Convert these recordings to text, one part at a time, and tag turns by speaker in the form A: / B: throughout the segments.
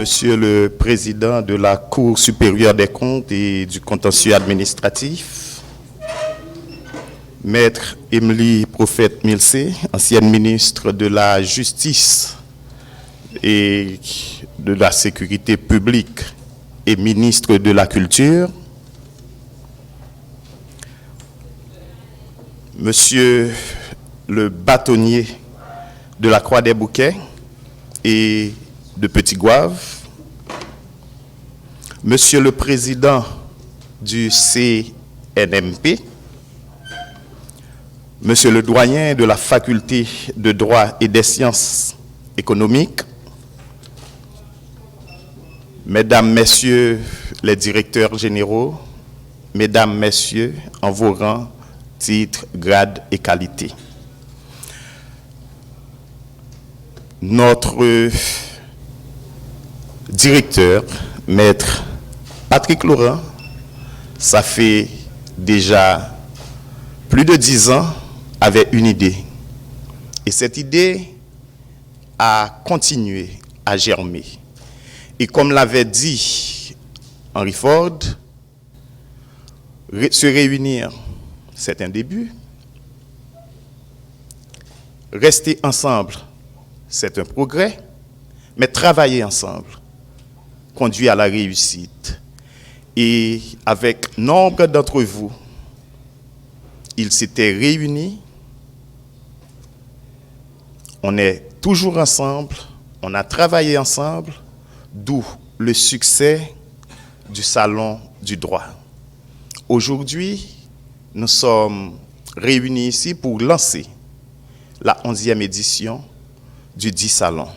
A: Monsieur le Président de la Cour supérieure des comptes et du contentieux administratif, Maître Émilie Prophète-Milcé, ancienne ministre de la Justice et de la Sécurité publique et ministre de la Culture, Monsieur le bâtonnier de la Croix des Bouquets et de Petit Goâve, Monsieur le Président du CNMP, Monsieur le doyen de la Faculté de droit et des sciences économiques, Mesdames, Messieurs les directeurs généraux, Mesdames, Messieurs, en vos rangs, titres, grades et qualités. Notre directeur, Maître Patrick Laurent, ça fait déjà plus de 10 ans, avait une idée. Et cette idée a continué à germer. Et comme l'avait dit Henry Ford, se réunir, c'est un début. Rester ensemble, c'est un progrès. Mais travailler ensemble conduit à la réussite. Et avec nombre d'entre vous, ils s'étaient réunis. On est toujours ensemble. On a travaillé ensemble. D'où le succès du Salon du droit. Aujourd'hui, nous sommes réunis ici pour lancer la 11e édition du dit Salon.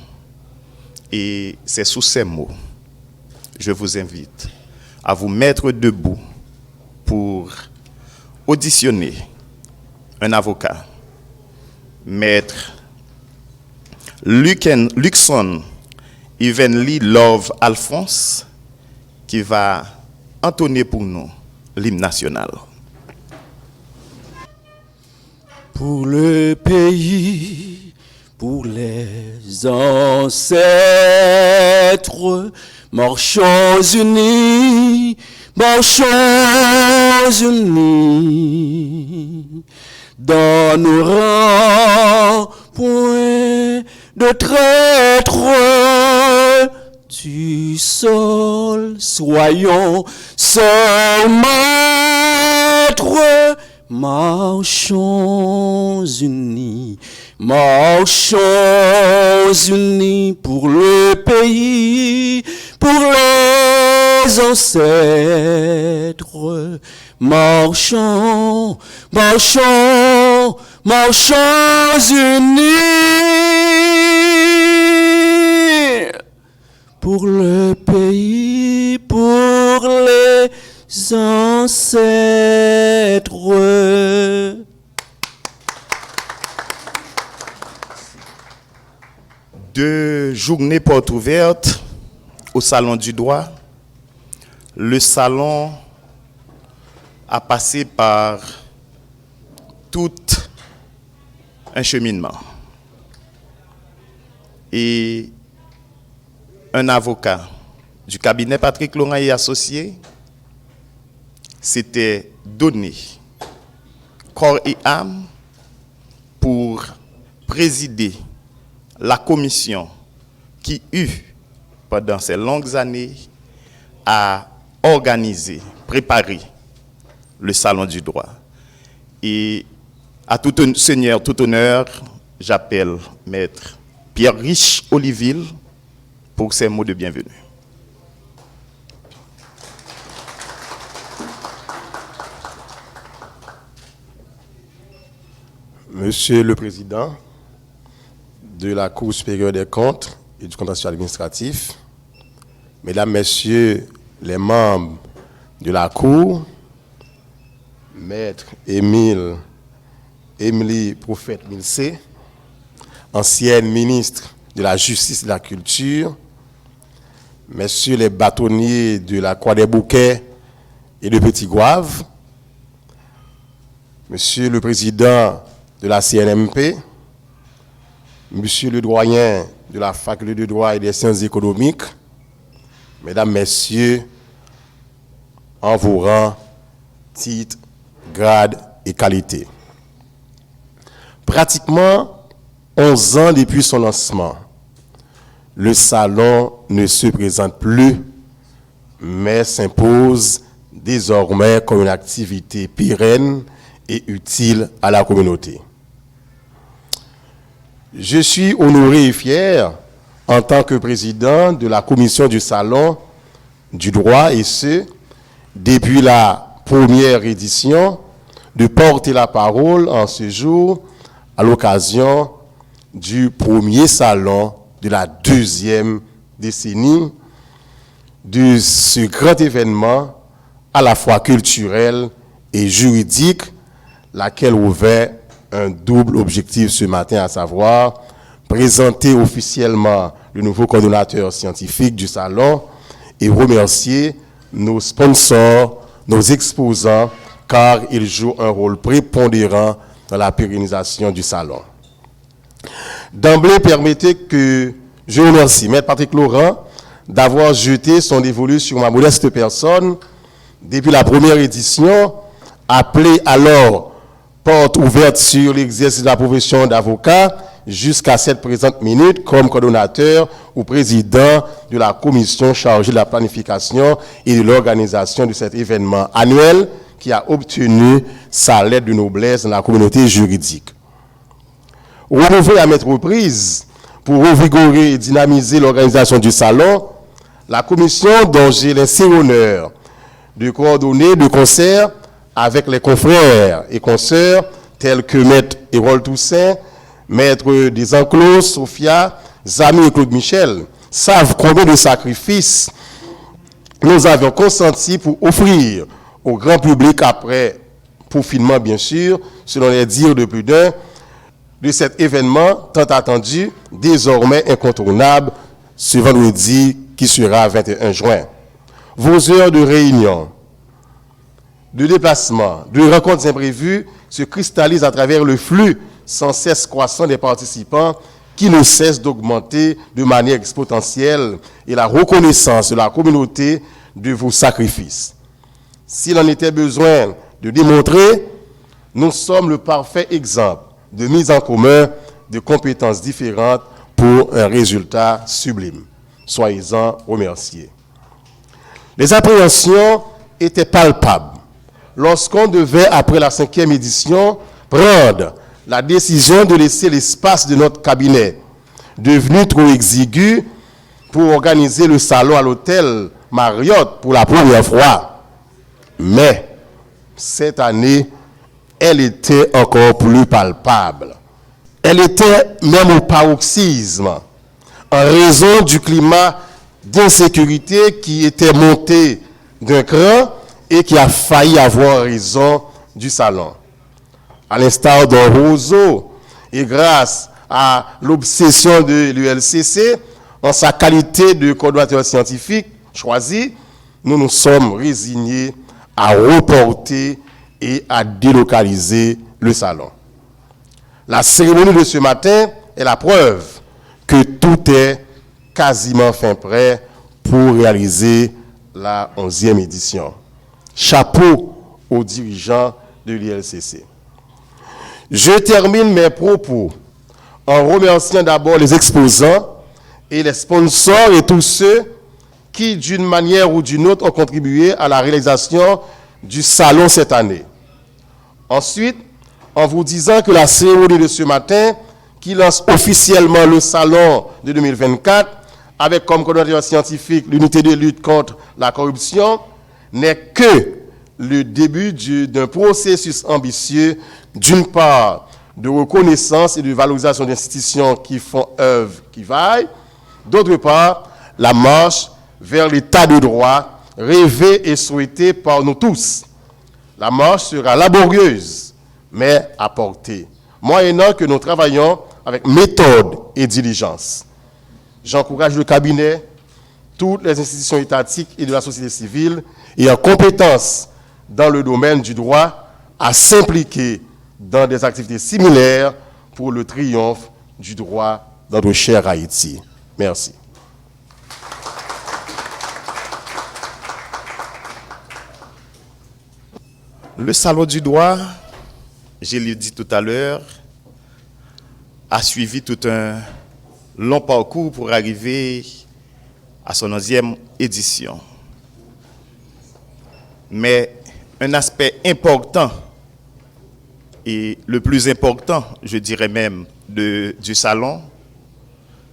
A: Et c'est sous ces mots, je vous invite à vous mettre debout pour auditionner un avocat, Maître Luxon Evenly Love Alphonse, qui va entonner pour nous l'hymne national.
B: Pour le pays, pour les ancêtres, marchons unis, marchons unis, dans nos rangs, point de traître du sol, soyons seuls maîtres, marchons unis, marchons unis pour le pays, pour les ancêtres, marchons, marchons, marchons unis pour le pays, pour les ancêtres.
A: Deux journées portes ouvertes au Salon du droit. Le salon a passé par tout un cheminement. Et un avocat du cabinet Patrick Laurent et associés s'était donné corps et âme pour présider la commission qui eut, pendant ces longues années, à organiser, préparer le Salon du droit. Et à tout seigneur, tout honneur, j'appelle Maître Pierre Rich Oliville pour ses mots de bienvenue.
C: Monsieur le Président de la Cour supérieure des comptes et du contentieux administratif, Mesdames, Messieurs les membres de la Cour, Maître Émilie Prophète-Milcé, ancienne ministre de la Justice et de la Culture, Messieurs les bâtonniers de la Croix des Bouquets et de Petit Goâve, Monsieur le Président de la CNMP, Monsieur le doyen de la Faculté de droit et des sciences économiques, Mesdames, Messieurs, en vos rangs, titres, grades et qualités. Pratiquement 11 ans depuis son lancement, le salon ne se présente plus, mais s'impose désormais comme une activité pérenne et utile à la communauté. Je suis honoré et fier, en tant que président de la commission du salon du droit, et ce, depuis la première édition, de porter la parole en ce jour à l'occasion du premier salon de la deuxième décennie, de ce grand événement à la fois culturel et juridique, laquelle ouvert un double objectif ce matin, à savoir présenter officiellement le nouveau coordonnateur scientifique du salon et remercier nos sponsors, nos exposants, car ils jouent un rôle prépondérant dans la pérennisation du salon. D'emblée, permettez que je remercie Maître Patrick Laurent d'avoir jeté son dévolu sur ma modeste personne depuis la première édition, appelée alors porte ouverte sur l'exercice de la profession d'avocat jusqu'à cette présente minute comme coordonnateur ou président de la commission chargée de la planification et de l'organisation de cet événement annuel qui a obtenu sa lettre de noblesse dans la communauté juridique. Renouvelée à maintes reprises pour revigorer et dynamiser l'organisation du salon, la commission dont j'ai l'insigne honneur de coordonner de concert avec les confrères et consoeurs tels que Maître Hérol Toussaint, Maître Desenclos, Sophia, Zami et Claude Michel, savent combien de sacrifices nous avions consenti pour offrir au grand public, après peaufinement bien sûr, selon les dires de plus d'un, de cet événement tant attendu, désormais incontournable, ce vendredi qui sera 21 juin. Vos heures de réunion, de déplacement, de rencontres imprévues se cristallisent à travers le flux sans cesse croissant des participants qui ne cesse d'augmenter de manière exponentielle et la reconnaissance de la communauté de vos sacrifices. S'il en était besoin de démontrer, nous sommes le parfait exemple de mise en commun de compétences différentes pour un résultat sublime. Soyez-en remerciés. Les appréhensions étaient palpables lorsqu'on devait, après la 5e édition, prendre la décision de laisser l'espace de notre cabinet, devenu trop exigu, pour organiser le salon à l'hôtel Marriott pour la première fois. Mais cette année, elle était encore plus palpable. Elle était même au paroxysme, en raison du climat d'insécurité qui était monté d'un cran et qui a failli avoir raison du salon. À l'instar d'un roseau, et grâce à l'obsession de l'ULCC, en sa qualité de coordonnateur scientifique choisi, nous nous sommes résignés à reporter et à délocaliser le salon. La cérémonie de ce matin est la preuve que tout est quasiment fin prêt pour réaliser la 11e édition. Chapeau aux dirigeants de l'ILCC. Je termine mes propos en remerciant d'abord les exposants et les sponsors et tous ceux qui, d'une manière ou d'une autre, ont contribué à la réalisation du salon cette année. Ensuite, en vous disant que la cérémonie de ce matin, qui lance officiellement le salon de 2024, avec comme coordonnateur scientifique l'unité de lutte contre la corruption, n'est que le début d'un processus ambitieux, d'une part, de reconnaissance et de valorisation d'institutions qui font œuvre qui vaille, d'autre part, la marche vers l'état de droit rêvé et souhaité par nous tous. La marche sera laborieuse, mais à portée, moyennant que nous travaillons avec méthode et diligence. J'encourage le cabinet, toutes les institutions étatiques et de la société civile et en compétence dans le domaine du droit à s'impliquer dans des activités similaires pour le triomphe du droit dans notre cher Haïti. Merci.
A: Le Salon du droit, je l'ai dit tout à l'heure, a suivi tout un long parcours pour arriver à son 11e édition. Mais un aspect important, et le plus important, je dirais même, du salon,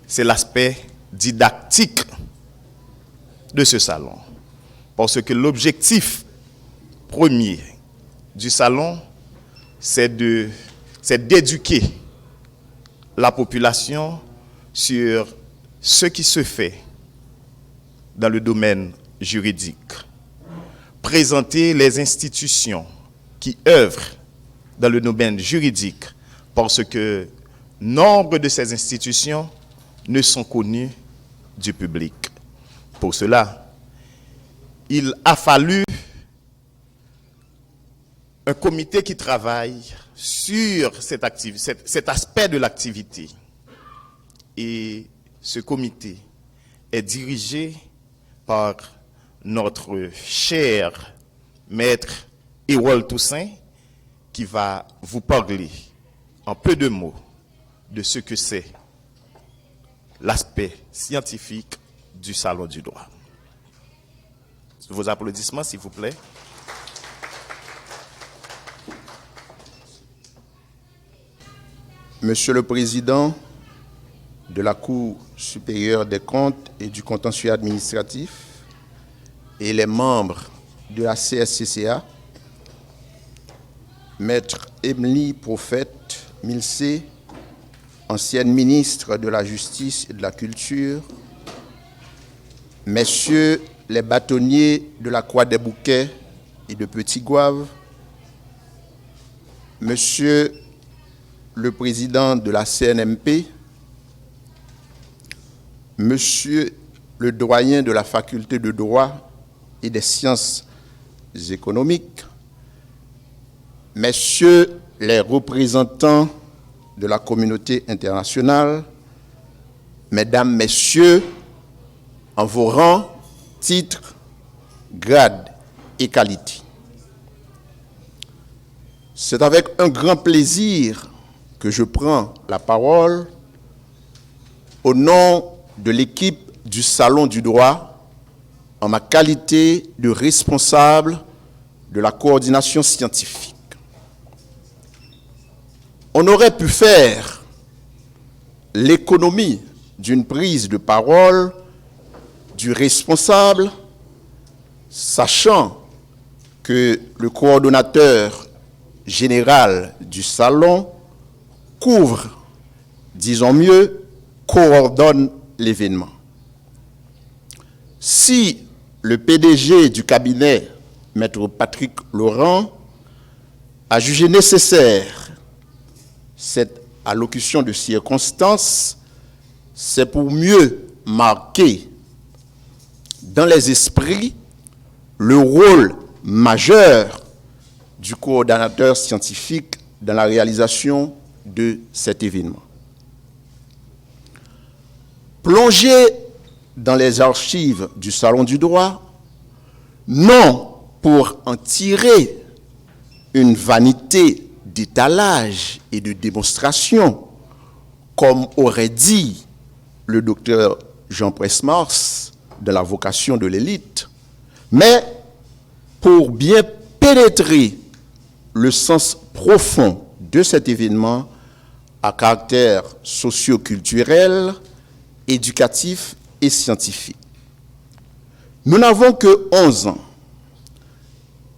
A: c'est l'aspect didactique de ce salon. Parce que l'objectif premier du salon, c'est d'éduquer la population sur ce qui se fait dans le domaine juridique. Présenter les institutions qui œuvrent dans le domaine juridique, parce que nombre de ces institutions ne sont connues du public. Pour cela, il a fallu un comité qui travaille sur cet aspect de l'activité. Et ce comité est dirigé par notre cher maître Ewald Toussaint, qui va vous parler en peu de mots de ce que c'est l'aspect scientifique du Salon du droit. Vos applaudissements, s'il vous plaît.
D: Monsieur le Président de la Cour supérieure des comptes et du contentieux administratif et les membres de la CSCCA, Maître Emily Prophète Milsé, ancienne ministre de la Justice et de la Culture, Messieurs les bâtonniers de la Croix des Bouquets et de Petit Goave, Monsieur le Président de la CNMP, Monsieur le doyen de la Faculté de droit et des sciences économiques, Messieurs les représentants de la communauté internationale, Mesdames, Messieurs, en vos rangs, titres, grades et qualités. C'est avec un grand plaisir que je prends la parole au nom de l'équipe du Salon du droit en ma qualité de responsable de la coordination scientifique. On aurait pu faire l'économie d'une prise de parole du responsable, sachant que le coordonnateur général du salon couvre, disons mieux, coordonne l'événement. Si le PDG du cabinet, Maître Patrick Laurent, a jugé nécessaire cette allocution de circonstances, c'est pour mieux marquer dans les esprits le rôle majeur du coordonnateur scientifique dans la réalisation de cet événement. Plonger dans les archives du Salon du droit, non pour en tirer une vanité d'étalage et de démonstration, comme aurait dit le docteur Jean Presmars de la vocation de l'élite, mais pour bien pénétrer le sens profond de cet événement à caractère socio-culturel, éducatif et scientifique. Nous n'avons que 11 ans.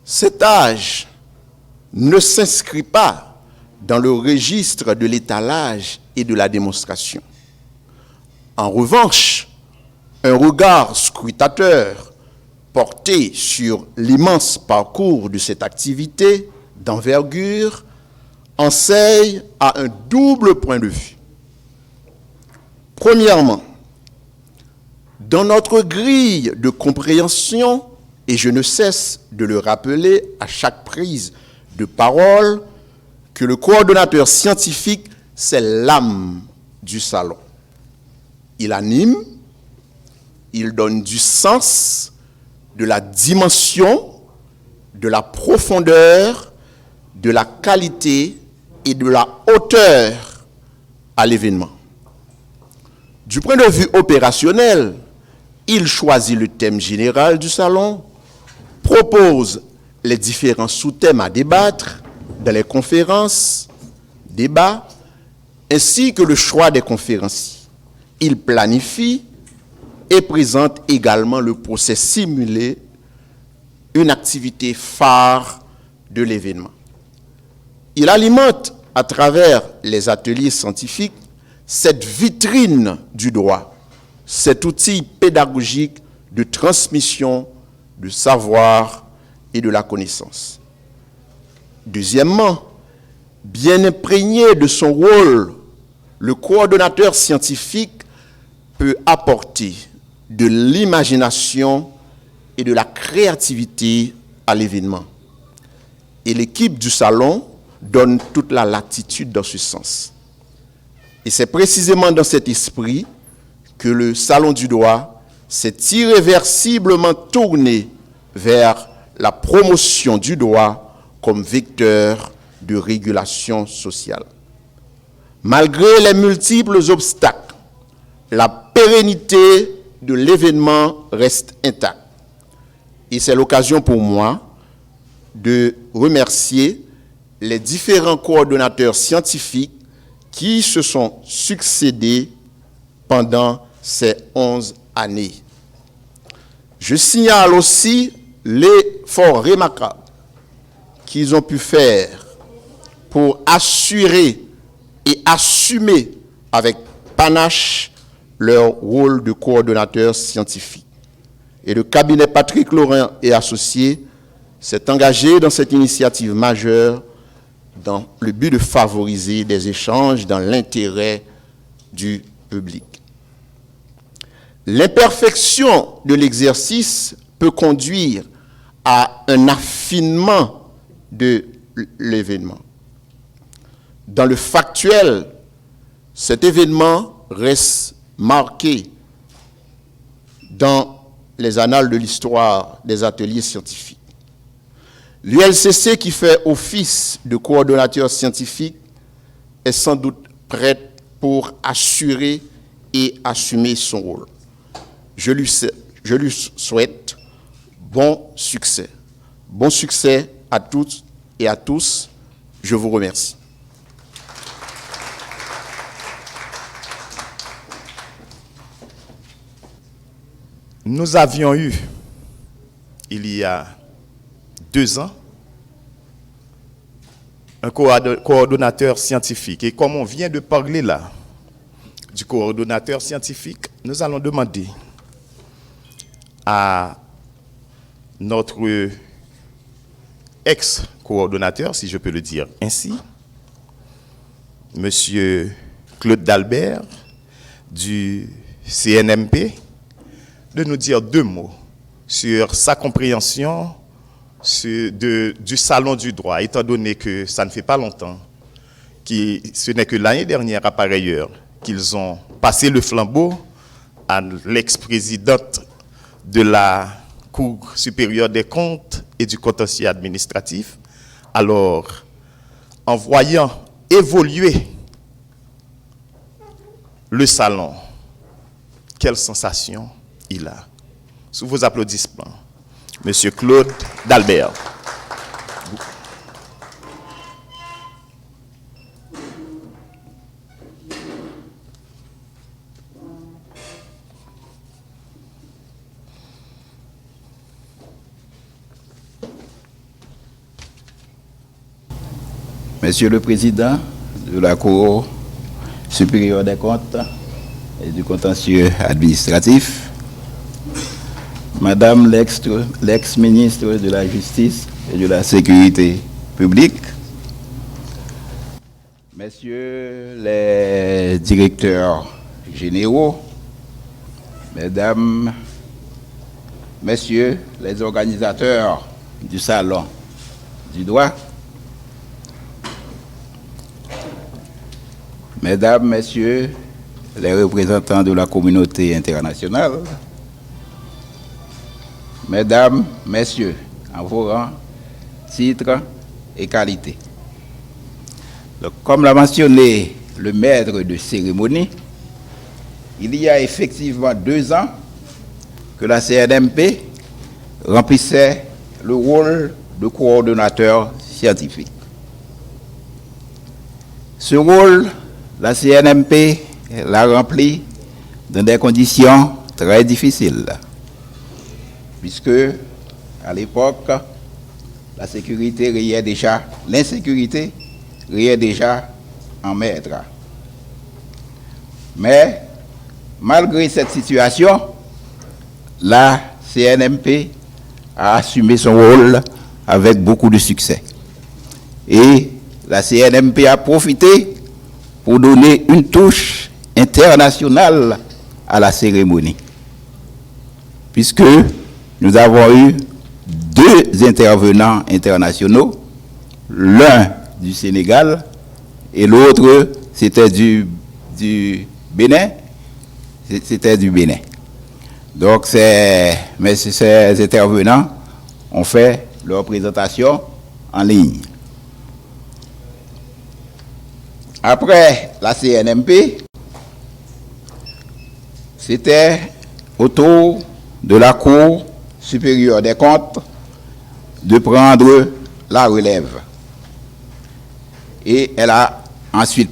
D: Cet âge ne s'inscrit pas dans le registre de l'étalage et de la démonstration. En revanche, un regard scrutateur porté sur l'immense parcours de cette activité d'envergure enseigne à un double point de vue. Premièrement, dans notre grille de compréhension, et je ne cesse de le rappeler à chaque prise de parole, que le coordonnateur scientifique, c'est l'âme du salon. Il anime, il donne du sens, de la dimension, de la profondeur, de la qualité et de la hauteur à l'événement. Du point de vue opérationnel, il choisit le thème général du salon, propose les différents sous-thèmes à débattre dans les conférences, débats, ainsi que le choix des conférenciers. Il planifie et présente également le procès simulé, une activité phare de l'événement. Il alimente à travers les ateliers scientifiques cette vitrine du droit, cet outil pédagogique de transmission du savoir et de la connaissance. Deuxièmement, bien imprégné de son rôle, le coordonnateur scientifique peut apporter de l'imagination et de la créativité à l'événement. Et l'équipe du salon donne toute la latitude dans ce sens. Et c'est précisément dans cet esprit que le Salon du droit s'est irréversiblement tourné vers la promotion du droit comme vecteur de régulation sociale. Malgré les multiples obstacles, la pérennité de l'événement reste intacte. Et c'est l'occasion pour moi de remercier les différents coordonnateurs scientifiques qui se sont succédés pendant ces 11 années. Je signale aussi l'effort remarquable qu'ils ont pu faire pour assurer et assumer avec panache leur rôle de coordonnateur scientifique. Et le cabinet Patrick Laurent et Associés s'est engagé dans cette initiative majeure dans le but de favoriser des échanges dans l'intérêt du public. L'imperfection de l'exercice peut conduire à un affinement de l'événement. Dans le factuel, cet événement reste marqué dans les annales de l'histoire des ateliers scientifiques. L'ULCC, qui fait office de coordonnateur scientifique, est sans doute prête pour assurer et assumer son rôle. Je lui souhaite bon succès. Bon succès à toutes et à tous. Je vous remercie.
A: Nous avions eu, il y a 2 ans, un coordonnateur scientifique. Et comme on vient de parler là du coordonnateur scientifique, nous allons demander à notre ex-coordonnateur, si je peux le dire ainsi, Monsieur Claude Dalbert, du CNMP, de nous dire 2 mots sur sa compréhension du Salon du droit, étant donné que ça ne fait pas longtemps, ce n'est que l'année dernière, à pareille heure, qu'ils ont passé le flambeau à l'ex-présidente de la Cour supérieure des comptes et du contentieux administratif. Alors, en voyant évoluer le salon, quelle sensation il a? Sous vos applaudissements, Monsieur Claude Dalbert.
E: Monsieur le Président de la Cour supérieure des comptes et du contentieux administratif, Madame l'ex-ministre de la Justice et de la Sécurité publique, Messieurs les directeurs généraux, Mesdames, Messieurs les organisateurs du Salon du droit, Mesdames, Messieurs les représentants de la communauté internationale, Mesdames, Messieurs, en vos rangs titre et qualité. Donc, comme l'a mentionné le maître de cérémonie, il y a effectivement 2 ans que la CNMP remplissait le rôle de coordonnateur scientifique. Ce rôle, la CNMP l'a rempli dans des conditions très difficiles, puisque à l'époque, l'insécurité riait déjà en maître. Mais malgré cette situation, la CNMP a assumé son rôle avec beaucoup de succès. Et la CNMP a profité pour donner une touche internationale à la cérémonie, puisque nous avons eu 2 intervenants internationaux, l'un du Sénégal et l'autre c'était du Bénin. Donc ces intervenants ont fait leur présentation en ligne. Après la CNMP, c'était au tour de la Cour supérieure des comptes de prendre la relève. Et elle a ensuite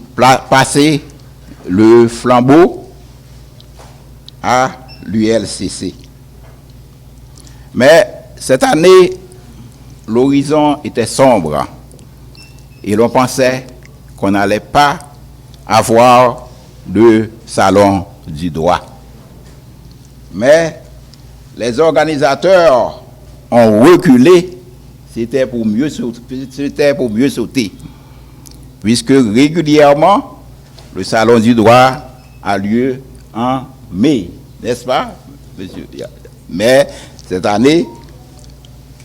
E: passé le flambeau à l'ULCC. Mais cette année, l'horizon était sombre et l'on pensait qu'on n'allait pas avoir de salon du droit. Mais les organisateurs ont reculé, c'était pour mieux sauter, puisque régulièrement, le salon du droit a lieu en mai, n'est-ce pas, monsieur? Mais cette année,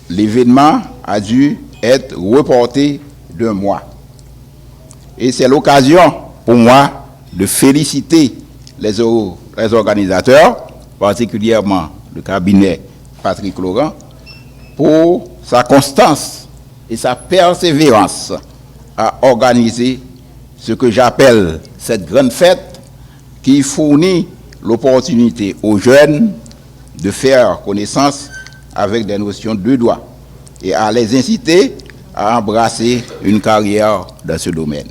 E: l'événement a dû être reporté d'1 mois. Et c'est l'occasion pour moi de féliciter les organisateurs, particulièrement le cabinet Patrick Laurent, pour sa constance et sa persévérance à organiser ce que j'appelle cette grande fête qui fournit l'opportunité aux jeunes de faire connaissance avec des notions de droit et à les inciter à embrasser une carrière dans ce domaine.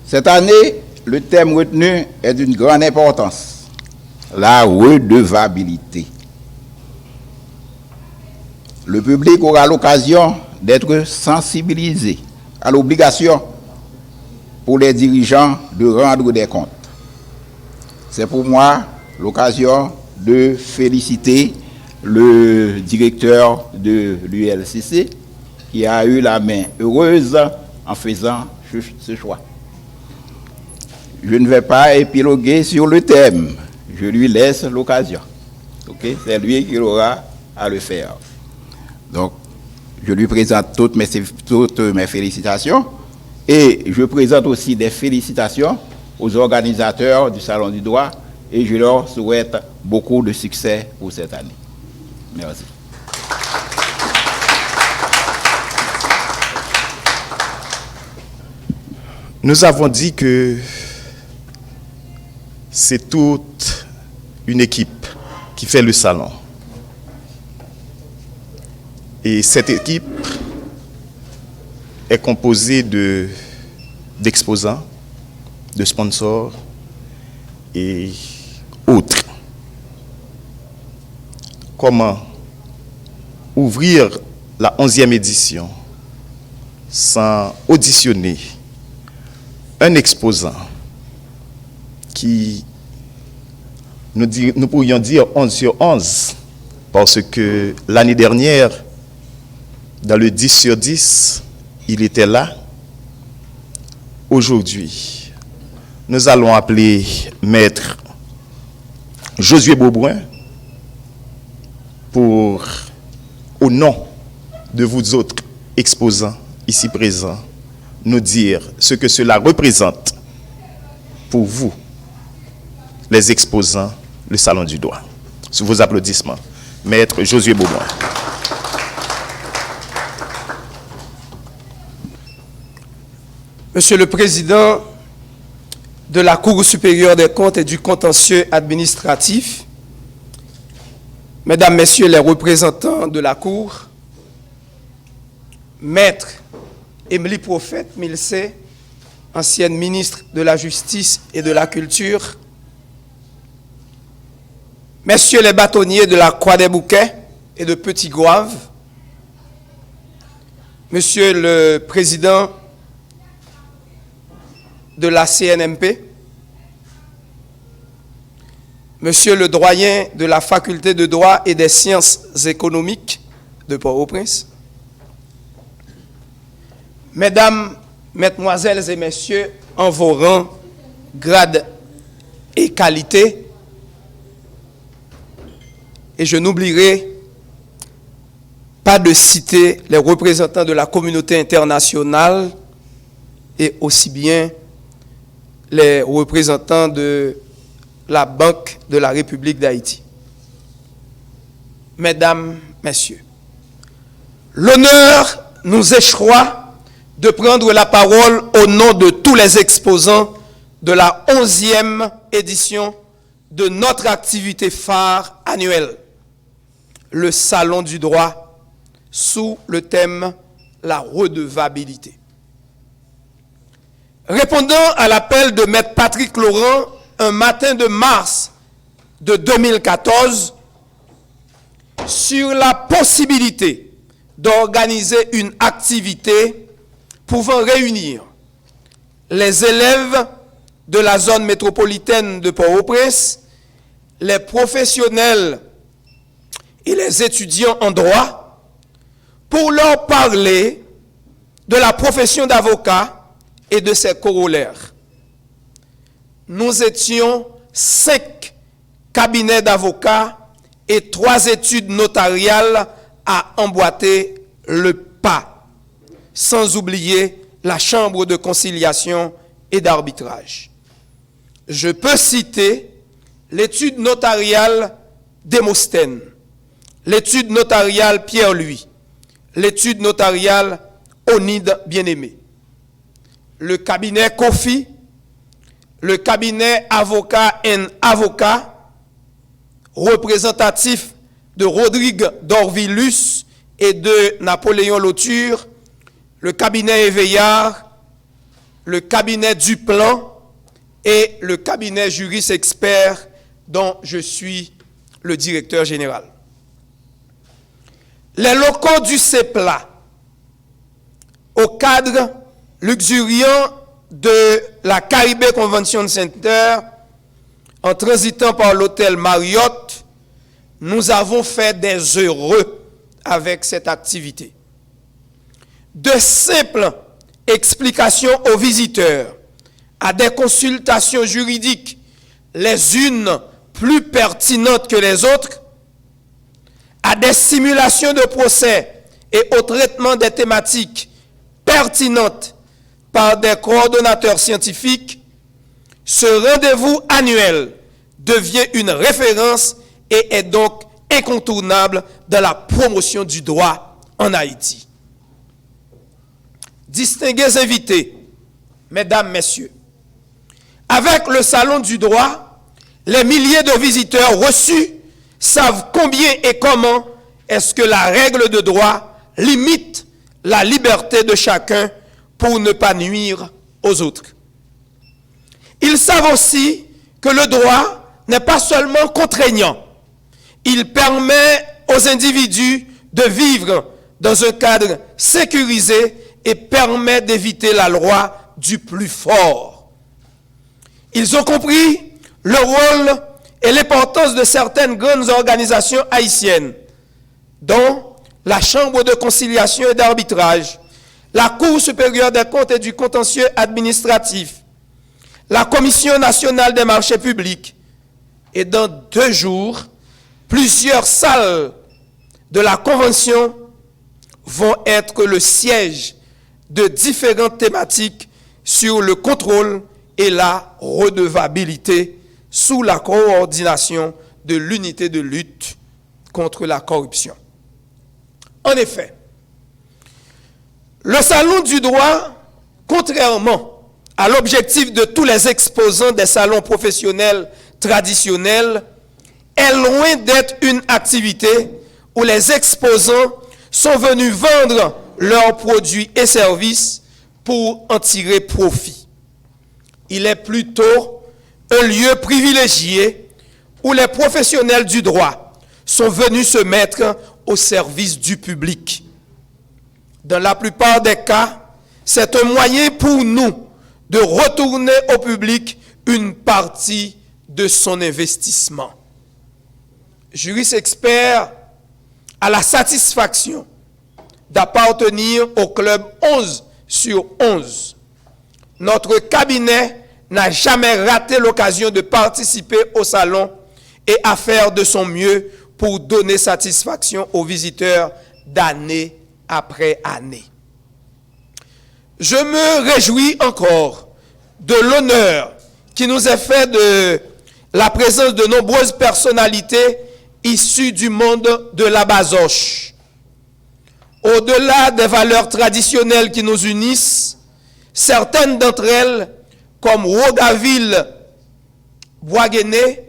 E: Cette année, le thème retenu est d'une grande importance, la redevabilité. Le public aura l'occasion d'être sensibilisé à l'obligation pour les dirigeants de rendre des comptes. C'est pour moi l'occasion de féliciter le directeur de l'ULCC qui a eu la main heureuse en faisant ce choix. Je ne vais pas épiloguer sur le thème, je lui laisse l'occasion. Okay? C'est lui qui aura à le faire. Donc, je lui présente toutes mes félicitations et je présente aussi des félicitations aux organisateurs du Salon du Droit et je leur souhaite beaucoup de succès pour cette année. Merci.
A: Nous avons dit que c'est toute une équipe qui fait le salon. Et cette équipe est composée d'exposants, de sponsors et autres. Comment ouvrir la 11e édition sans auditionner un exposant qui, nous pourrions dire 11 sur 11, parce que l'année dernière, dans le 10 sur 10, il était là. Aujourd'hui, nous allons appeler Maître Josué Beaubrun pour, au nom de vous autres exposants ici présents, nous dire ce que cela représente pour vous, les exposants, le Salon du Droit. Sous vos applaudissements, Maître Josué Beaubrun.
F: Monsieur le Président de la Cour supérieure des comptes et du contentieux administratif, Mesdames, Messieurs les représentants de la Cour, Maître Émilie Prophète Milsé, ancienne ministre de la Justice et de la Culture, Messieurs les bâtonniers de la Croix des Bouquets et de Petit Goave, Monsieur le Président de la CNMP, Monsieur le doyen de la Faculté de droit et des sciences économiques de Port-au-Prince, Mesdames, Mesdemoiselles et Messieurs, en vos rangs, grades et qualités, et je n'oublierai pas de citer les représentants de la communauté internationale et aussi bien les représentants de la Banque de la République d'Haïti. Mesdames, Messieurs, l'honneur nous échoit de prendre la parole au nom de tous les exposants de la 11e édition de notre activité phare annuelle, le Salon du droit, sous le thème « La redevabilité ». Répondant à l'appel de Maître Patrick Laurent, un matin de mars de 2014, sur la possibilité d'organiser une activité pouvant réunir les élèves de la zone métropolitaine de Port-au-Prince, les professionnels et les étudiants en droit, pour leur parler de la profession d'avocat et de ses corollaires. Nous étions 5 cabinets d'avocats et 3 études notariales à emboîter le pas, sans oublier la chambre de conciliation et d'arbitrage. Je peux citer l'étude notariale Démosthène, l'étude notariale Pierre-Louis, l'étude notariale Onide Bien-Aimé, le cabinet Kofi, le cabinet Avocat and Avocat, représentatif de Rodrigue Dorvilus et de Napoléon Lauture, le cabinet Éveillard, le cabinet Duplan et le cabinet Juris Expert dont je suis le directeur général. Les locaux du CEPLA, au cadre luxuriant de la Caribbean Convention Center, en transitant par l'hôtel Marriott, nous avons fait des heureux avec cette activité. De simples explications aux visiteurs, à des consultations juridiques, les unes plus pertinentes que les autres, à des simulations de procès et au traitement des thématiques pertinentes par des coordonnateurs scientifiques, ce rendez-vous annuel devient une référence et est donc incontournable dans la promotion du droit en Haïti. Distingués invités, Mesdames, Messieurs, avec le Salon du droit, les milliers de visiteurs reçus savent combien et comment est-ce que la règle de droit limite la liberté de chacun pour ne pas nuire aux autres. Ils savent aussi que le droit n'est pas seulement contraignant, il permet aux individus de vivre dans un cadre sécurisé et permet d'éviter la loi du plus fort. Ils ont compris le rôle et l'importance de certaines grandes organisations haïtiennes, dont la Chambre de conciliation et d'arbitrage, la Cour supérieure des comptes et du contentieux administratif, la Commission nationale des marchés publics, et dans 2 jours, plusieurs salles de la Convention vont être le siège de différentes thématiques sur le contrôle et la redevabilité sous la coordination de l'unité de lutte contre la corruption. En effet, le Salon du droit Contrairement à l'objectif de tous les exposants des salons professionnels traditionnels, est loin d'être une activité où les exposants sont venus vendre leurs produits et services pour en tirer profit. Il est plutôt un lieu privilégié où les professionnels du droit sont venus se mettre au service du public. Dans la plupart des cas, c'est un moyen pour nous de retourner au public une partie de son investissement. Juriste expert a la satisfaction d'appartenir au club 11 sur 11. Notre cabinet n'a jamais raté l'occasion de participer au salon et à faire de son mieux pour donner satisfaction aux visiteurs d'année après année. Je me réjouis encore de l'honneur qui nous est fait de la présence de nombreuses personnalités issues du monde de la basoche. Au-delà des valeurs traditionnelles qui nous unissent, certaines d'entre elles, comme Rogaville Boisguené,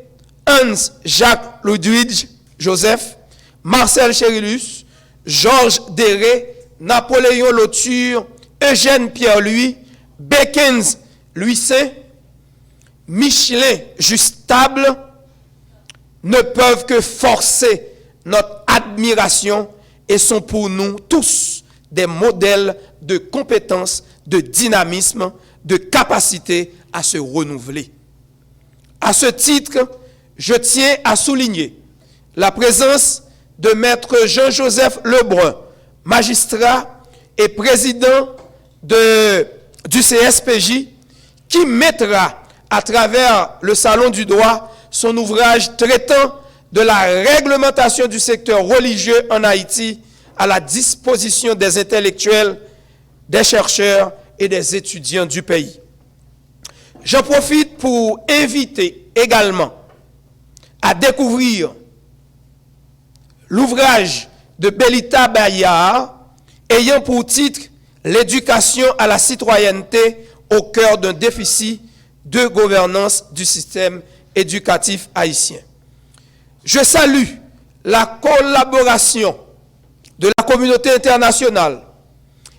F: Hans-Jacques Ludwig Joseph, Marcel Chérillus, Georges Déré, Napoléon Lauture, Eugène Pierre-Louis, Bekens Louis-Saint, Michelin Justable, ne peuvent que forcer notre admiration et sont pour nous tous des modèles de compétence, de dynamisme, de capacité à se renouveler. À ce titre, je tiens à souligner la présence de Maître Jean-Joseph Lebrun, magistrat et président du CSPJ, qui mettra à travers le Salon du droit son ouvrage traitant de la réglementation du secteur religieux en Haïti à la disposition des intellectuels, des chercheurs et des étudiants du pays. J'en profite pour inviter également à découvrir l'ouvrage de Belita Bayard ayant pour titre « L'éducation à la citoyenneté au cœur d'un déficit de gouvernance du système éducatif haïtien ». Je salue la collaboration de la communauté internationale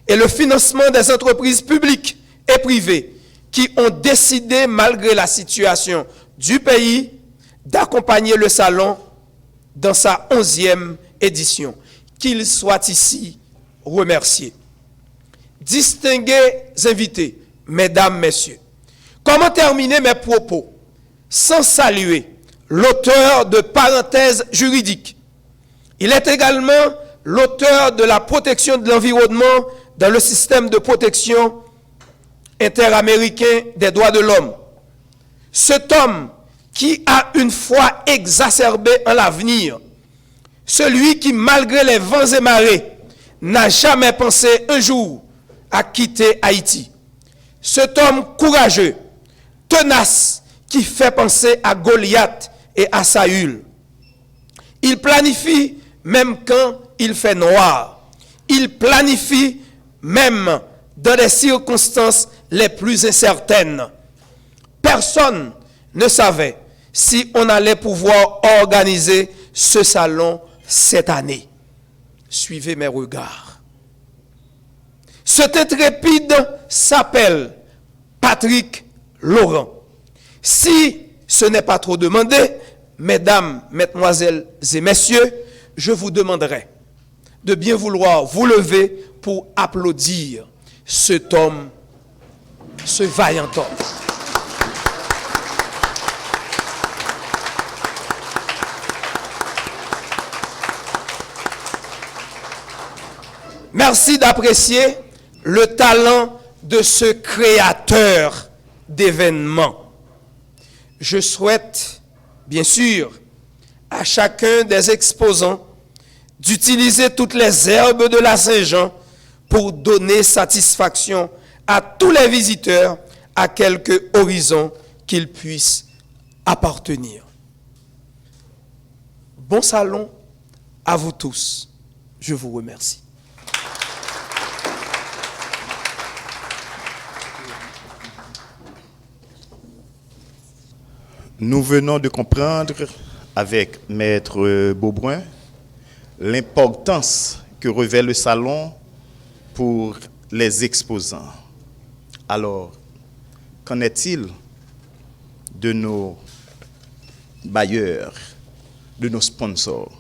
F: et le financement des entreprises publiques et privées qui ont décidé, malgré la situation du pays, d'accompagner le salon dans sa 11e édition. Qu'ils soient ici remerciés. Distingués invités, mesdames, messieurs, comment terminer mes propos sans saluer l'auteur de parenthèses juridiques? Il est également l'auteur de la protection de l'environnement dans le système de protection interaméricain des droits de l'homme. Cet homme qui a une foi exacerbée en l'avenir, celui qui, malgré les vents et marées, n'a jamais pensé un jour à quitter Haïti. Cet homme courageux, tenace, qui fait penser à Goliath et à Saül. Il planifie même quand il fait noir. Il planifie même dans les circonstances les plus incertaines. Personne ne savait si on allait pouvoir organiser ce salon cette année. Suivez mes regards. Cet intrépide s'appelle Patrick Laurent. Si ce n'est pas trop demandé, mesdames, mesdemoiselles et messieurs, je vous demanderai de bien vouloir vous lever pour applaudir cet homme, ce vaillant homme. Merci d'apprécier le talent de ce créateur d'événements. Je souhaite, bien sûr, à chacun des exposants d'utiliser toutes les herbes de la Saint-Jean pour donner satisfaction à tous les visiteurs à quelque horizon qu'ils puissent appartenir. Bon salon à vous tous. Je vous remercie.
A: Nous venons de comprendre avec Maître Beaubrun l'importance que revêt le salon pour les exposants. Alors, qu'en est-il de nos bailleurs, de nos sponsors?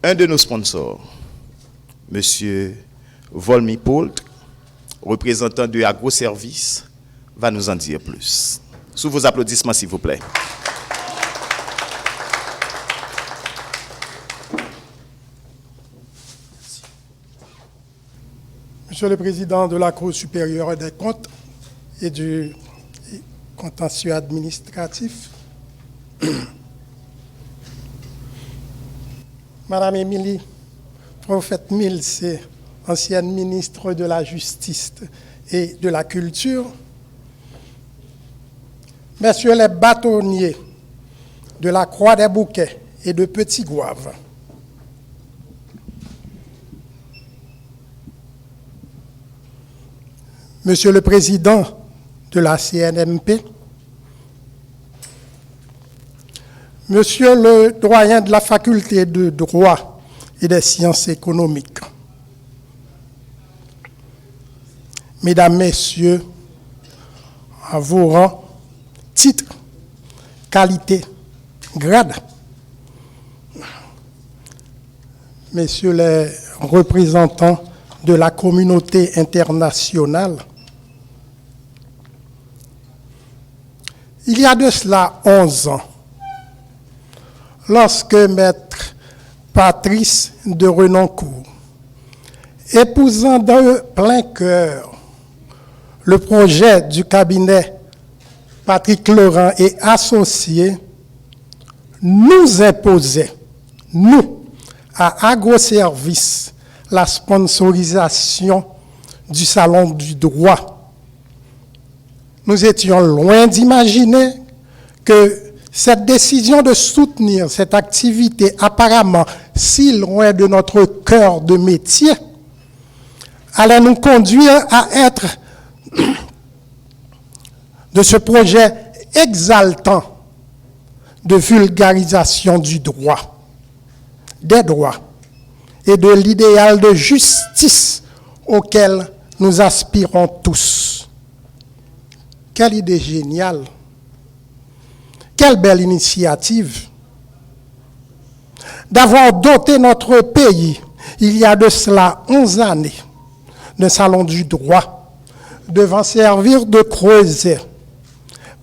A: Un de nos sponsors, M. Volmy Poult, représentant de Agroservice, va nous en dire plus. Sous vos applaudissements, s'il vous plaît.
G: Monsieur le Président de la Cour supérieure des comptes et du contentieux administratif, Madame Émilie Prophète-Mills, ancienne ministre de la Justice et de la Culture, Messieurs les bâtonniers de la Croix des Bouquets et de Petit Goave, Monsieur le Président de la CNMP, Monsieur le doyen de la Faculté de droit et des sciences économiques, Mesdames, Messieurs, à vos rangs, titres, qualités, grades, Messieurs les représentants de la communauté internationale, il y a de cela 11 ans, lorsque Maître Patrice de Renoncourt, épousant de plein cœur le projet du cabinet Patrick Laurent et associés, nous imposait, nous, à Agroservice, la sponsorisation du Salon du droit. Nous étions loin d'imaginer que cette décision de soutenir cette activité apparemment si loin de notre cœur de métier allait nous conduire à être de ce projet exaltant de vulgarisation du droit, des droits et de l'idéal de justice auquel nous aspirons tous. Quelle idée géniale! Quelle belle initiative d'avoir doté notre pays, il y a de cela 11 années, d'un salon du droit, devant servir de creuset,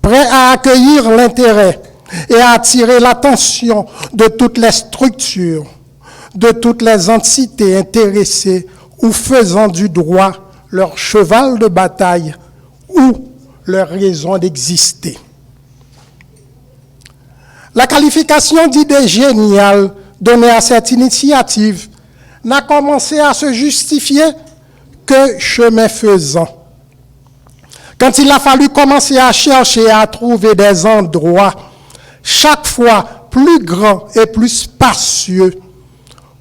G: prêt à accueillir l'intérêt et à attirer l'attention de toutes les structures, de toutes les entités intéressées ou faisant du droit leur cheval de bataille ou leur raison d'exister. La qualification d'idée géniale donnée à cette initiative n'a commencé à se justifier que chemin faisant. Quand il a fallu commencer à chercher et à trouver des endroits chaque fois plus grands et plus spacieux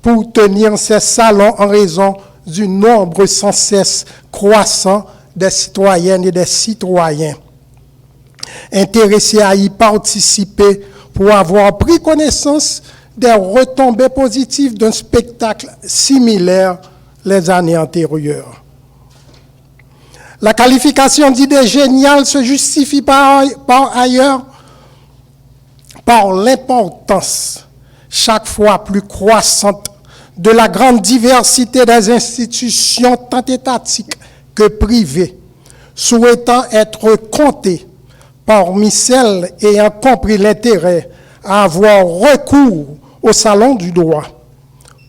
G: pour tenir ces salons en raison du nombre sans cesse croissant des citoyennes et des citoyens intéressés à y participer pour avoir pris connaissance des retombées positives d'un spectacle similaire les années antérieures. La qualification d'idée géniale se justifie par ailleurs par l'importance chaque fois plus croissante de la grande diversité des institutions tant étatiques que privées, souhaitant être comptées parmi celles ayant compris l'intérêt à avoir recours au salon du droit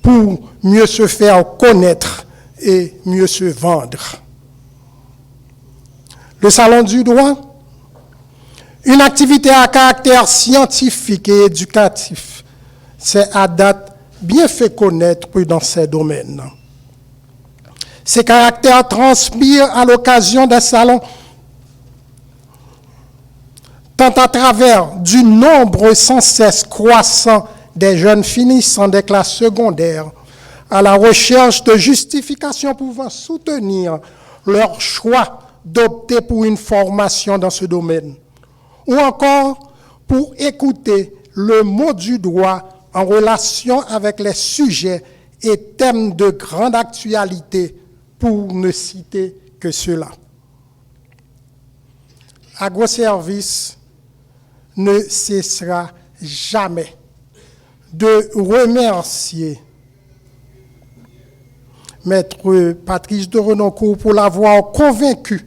G: pour mieux se faire connaître et mieux se vendre. Le salon du droit, une activité à caractère scientifique et éducatif, s'est à date bien fait connaître dans ces domaines. Ces caractères transpirent à l'occasion des salons tant à travers du nombre sans cesse croissant des jeunes finissant des classes secondaires à la recherche de justifications pouvant soutenir leur choix d'opter pour une formation dans ce domaine, ou encore pour écouter le mot du droit en relation avec les sujets et thèmes de grande actualité, pour ne citer que cela. Agroservice ne cessera jamais de remercier Maître Patrice de Renoncourt pour l'avoir convaincu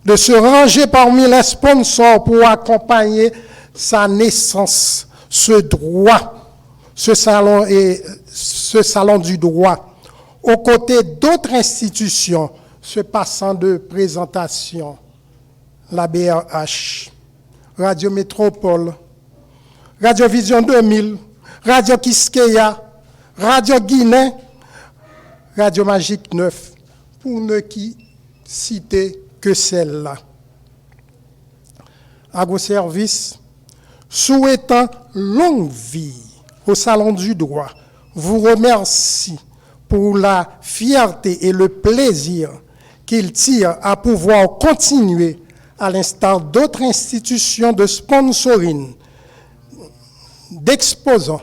G: de se ranger parmi les sponsors pour accompagner sa naissance, ce droit, ce salon du droit, aux côtés d'autres institutions se passant de présentation, la BRH, Radio Métropole, Radio Vision 2000, Radio Kiskeya, Radio Guinée, Radio Magique 9, pour ne citer que celle-là. Agroservice, souhaitant longue vie au Salon du Droit, vous remercie pour la fierté et le plaisir qu'il tire à pouvoir continuer, à l'instar d'autres institutions de sponsoring, d'exposants,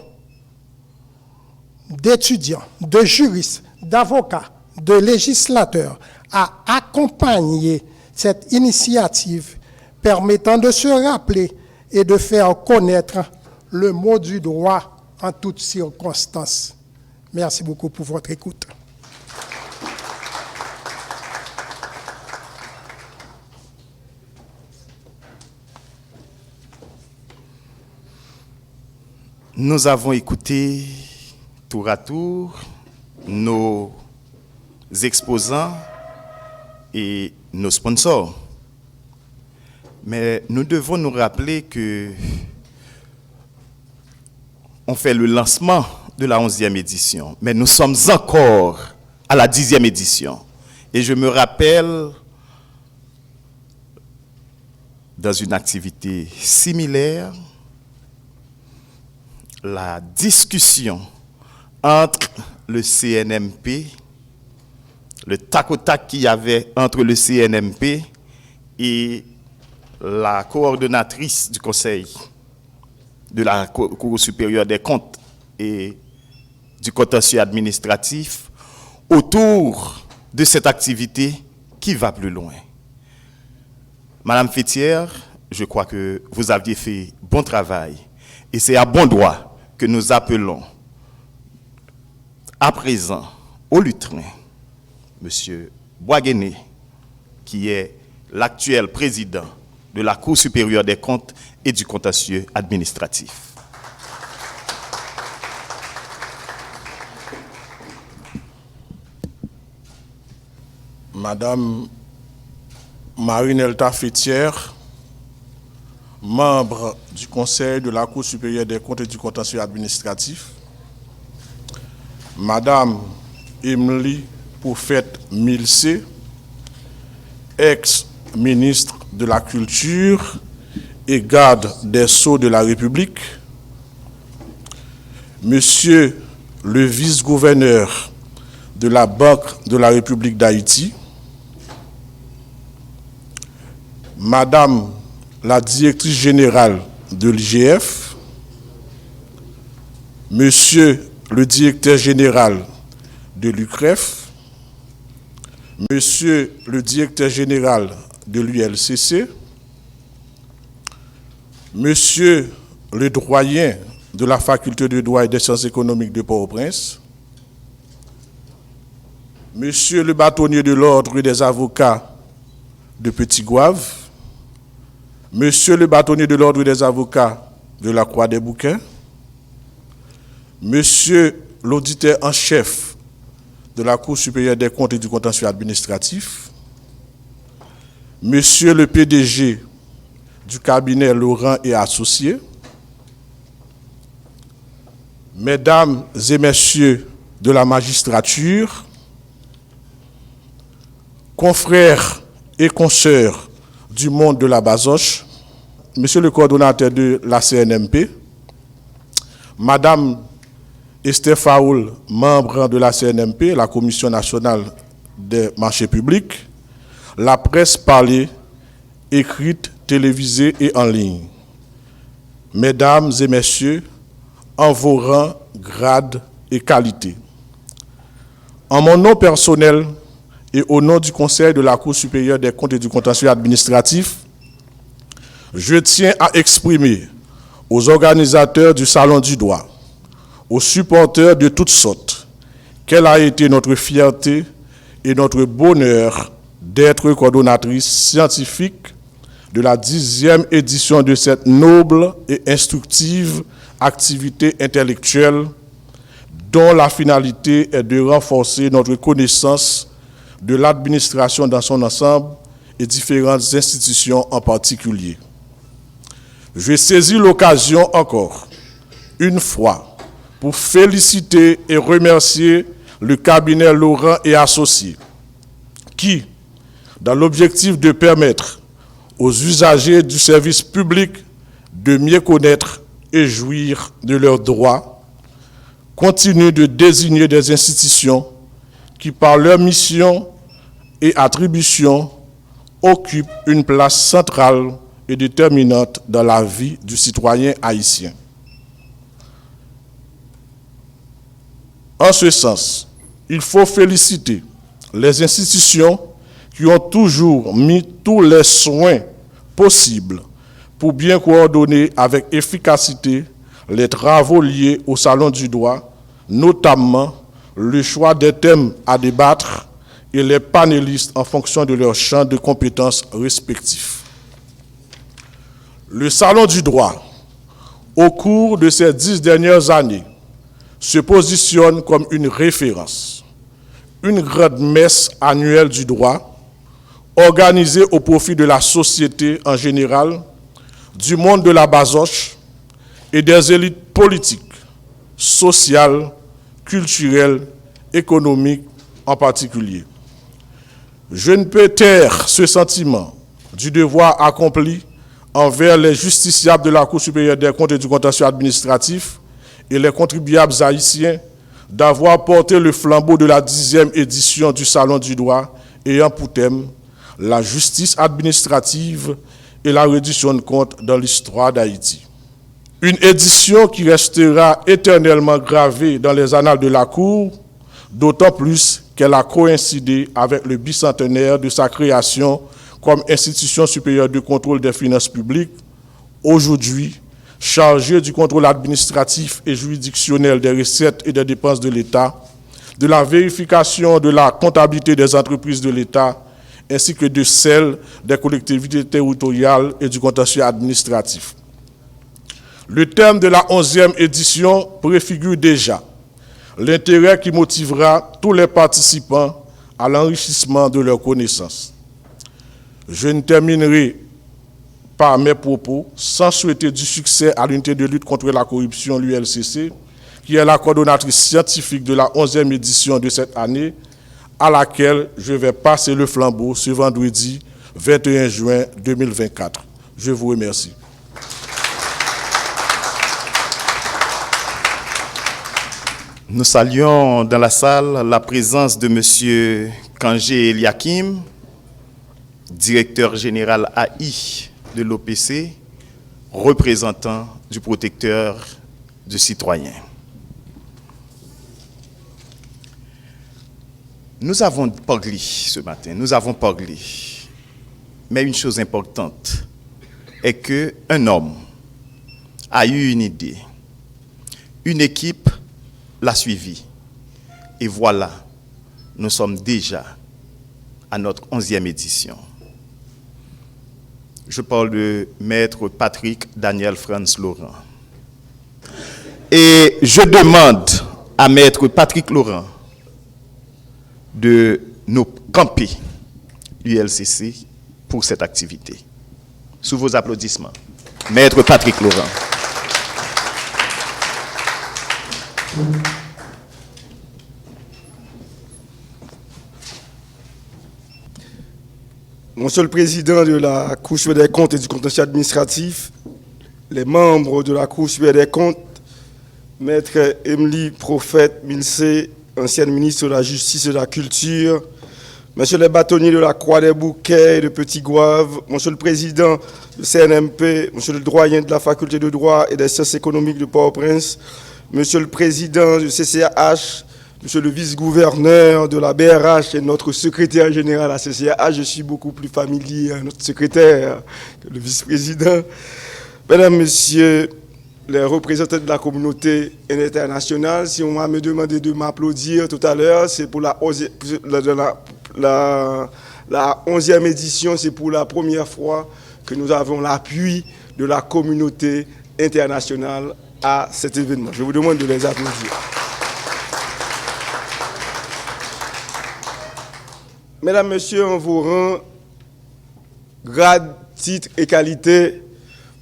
G: d'étudiants, de juristes, d'avocats, de législateurs, à accompagner cette initiative permettant de se rappeler et de faire connaître le mot du droit en toutes circonstances. Merci beaucoup pour votre écoute.
A: Nous avons écouté tour à tour nos exposants et nos sponsors. Mais nous devons nous rappeler que on fait le lancement de la 11e édition, mais nous sommes encore à la 10e édition. Et je me rappelle, dans une activité similaire, la discussion entre le CNMP, le tac au tac qu'il y avait entre le CNMP et la coordonnatrice du Conseil de la Cour supérieure des comptes et du contentieux administratif autour de cette activité qui va plus loin. Madame Fétière, je crois que vous aviez fait bon travail et c'est à bon droit que nous appelons à présent au lutrin M. Boisguené, qui est l'actuel président de la Cour supérieure des comptes et du contentieux administratif.
H: Madame Marie-Nelta Fétière, membre du Conseil de la Cour supérieure des comptes et du contentieux administratif, Madame Emily Poufette Milcé, ex-ministre de la Culture et garde des Sceaux de la République, Monsieur le vice-gouverneur de la Banque de la République d'Haïti, Madame la directrice générale de l'IGF, Monsieur le directeur général de l'UCREF, Monsieur le directeur général de l'ULCC, Monsieur le doyen de la faculté de droit et des sciences économiques de Port-au-Prince, Monsieur le bâtonnier de l'ordre des avocats de Petit-Gouave, Monsieur le bâtonnier de l'ordre des avocats de la Croix des Bouquins, Monsieur l'auditeur en chef de la Cour supérieure des comptes et du contentieux administratif, Monsieur le PDG du cabinet Laurent et Associés, Mesdames et Messieurs de la magistrature, confrères et consoeurs du monde de la Bazoche, Monsieur le coordonnateur de la CNMP, Madame Esther Faoul, membre de la CNMP, la Commission nationale des marchés publics, la presse parlée écrite, télévisée et en ligne. Mesdames et messieurs, en vos rangs, grades et qualités. En mon nom personnel et au nom du Conseil de la Cour supérieure des comptes et du contentieux administratif, je tiens à exprimer aux organisateurs du Salon du droit, aux supporters de toutes sortes, quelle a été notre fierté et notre bonheur d'être coordonnatrice scientifique de la 10e édition de cette noble et instructive activité intellectuelle dont la finalité est de renforcer notre connaissance de l'administration dans son ensemble et différentes institutions en particulier. Je saisis l'occasion encore, une fois, pour féliciter et remercier le cabinet Laurent et Associés, qui, dans l'objectif de permettre aux usagers du service public de mieux connaître et jouir de leurs droits, continue de désigner des institutions qui, par leur mission et attribution, occupent une place centrale et déterminante dans la vie du citoyen haïtien. En ce sens, il faut féliciter les institutions qui ont toujours mis tous les soins possibles pour bien coordonner avec efficacité les travaux liés au Salon du droit, notamment le choix des thèmes à débattre et les panélistes en fonction de leur champ de compétences respectifs. Le Salon du droit, au cours de ces 10 dernières années, se positionne comme une référence, une grande messe annuelle du droit, organisée au profit de la société en général, du monde de la basoche et des élites politiques, sociales, culturelles, économiques en particulier. Je ne peux taire ce sentiment du devoir accompli envers les justiciables de la Cour supérieure des comptes et du contentieux administratif et les contribuables haïtiens d'avoir porté le flambeau de la 10e édition du Salon du droit ayant pour thème la justice administrative et la reddition de comptes dans l'histoire d'Haïti. Une édition qui restera éternellement gravée dans les annales de la Cour, d'autant plus qu'elle a coïncidé avec le bicentenaire de sa création comme institution supérieure de contrôle des finances publiques, aujourd'hui chargée du contrôle administratif et juridictionnel des recettes et des dépenses de l'État, de la vérification de la comptabilité des entreprises de l'État, ainsi que de celle des collectivités territoriales et du contentieux administratif. Le thème de la 11e édition préfigure déjà l'intérêt qui motivera tous les participants à l'enrichissement de leurs connaissances. Je ne terminerai pas mes propos sans souhaiter du succès à l'unité de lutte contre la corruption, l'ULCC, qui est la coordonnatrice scientifique de la 11e édition de cette année, à laquelle je vais passer le flambeau ce vendredi 21 juin 2024. Je vous remercie.
A: Nous saluons dans la salle la présence de M. Kangé Eliakim, directeur général AI de l'OPC, représentant du protecteur du citoyen. Nous avons parlé ce matin, mais une chose importante est qu'un homme a eu une idée, une équipe l'a suivi, et voilà, nous sommes déjà à notre 11e édition. Je parle de Maître Patrick Daniel Franz Laurent. Et je demande à Maître Patrick Laurent de nous camper l'ULCC pour cette activité. Sous vos applaudissements, Maître Patrick Laurent.
I: Monsieur le Président de la Cour supérieure des comptes et du contentieux administratif, les membres de la Cour supérieure des comptes, Maître Emily Prophète Milsé, ancienne ministre de la Justice et de la Culture, Monsieur les bâtonniers de la Croix des Bouquets et de Petit Goave, Monsieur le Président du CNMP, Monsieur le doyen de la Faculté de droit et des sciences économiques de Port-au-Prince, Monsieur le Président du CCAH, Monsieur le vice-gouverneur de la BRH et notre secrétaire général à la CCAH, je suis beaucoup plus familier à notre secrétaire que le vice-président. Mesdames, Messieurs, les représentants de la communauté internationale, si on m'a demandé de m'applaudir tout à l'heure, c'est pour la 11e édition, c'est pour la première fois que nous avons l'appui de la communauté internationale à cet événement. Je vous demande de les applaudir. Mesdames, Messieurs, on vous rend grade, titre et qualité.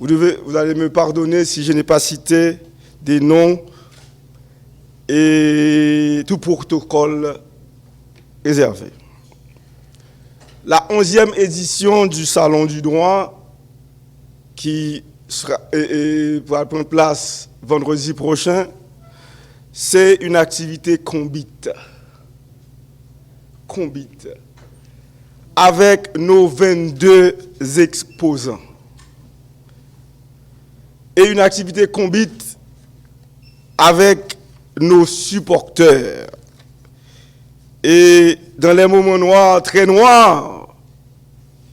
I: Vous allez me pardonner si je n'ai pas cité des noms et tout protocole réservé. La 11e édition du Salon du droit, qui va prendre place vendredi prochain, c'est une activité combite. Avec nos 22 exposants. Et une activité combite avec nos supporters. Et dans les moments noirs, très noirs,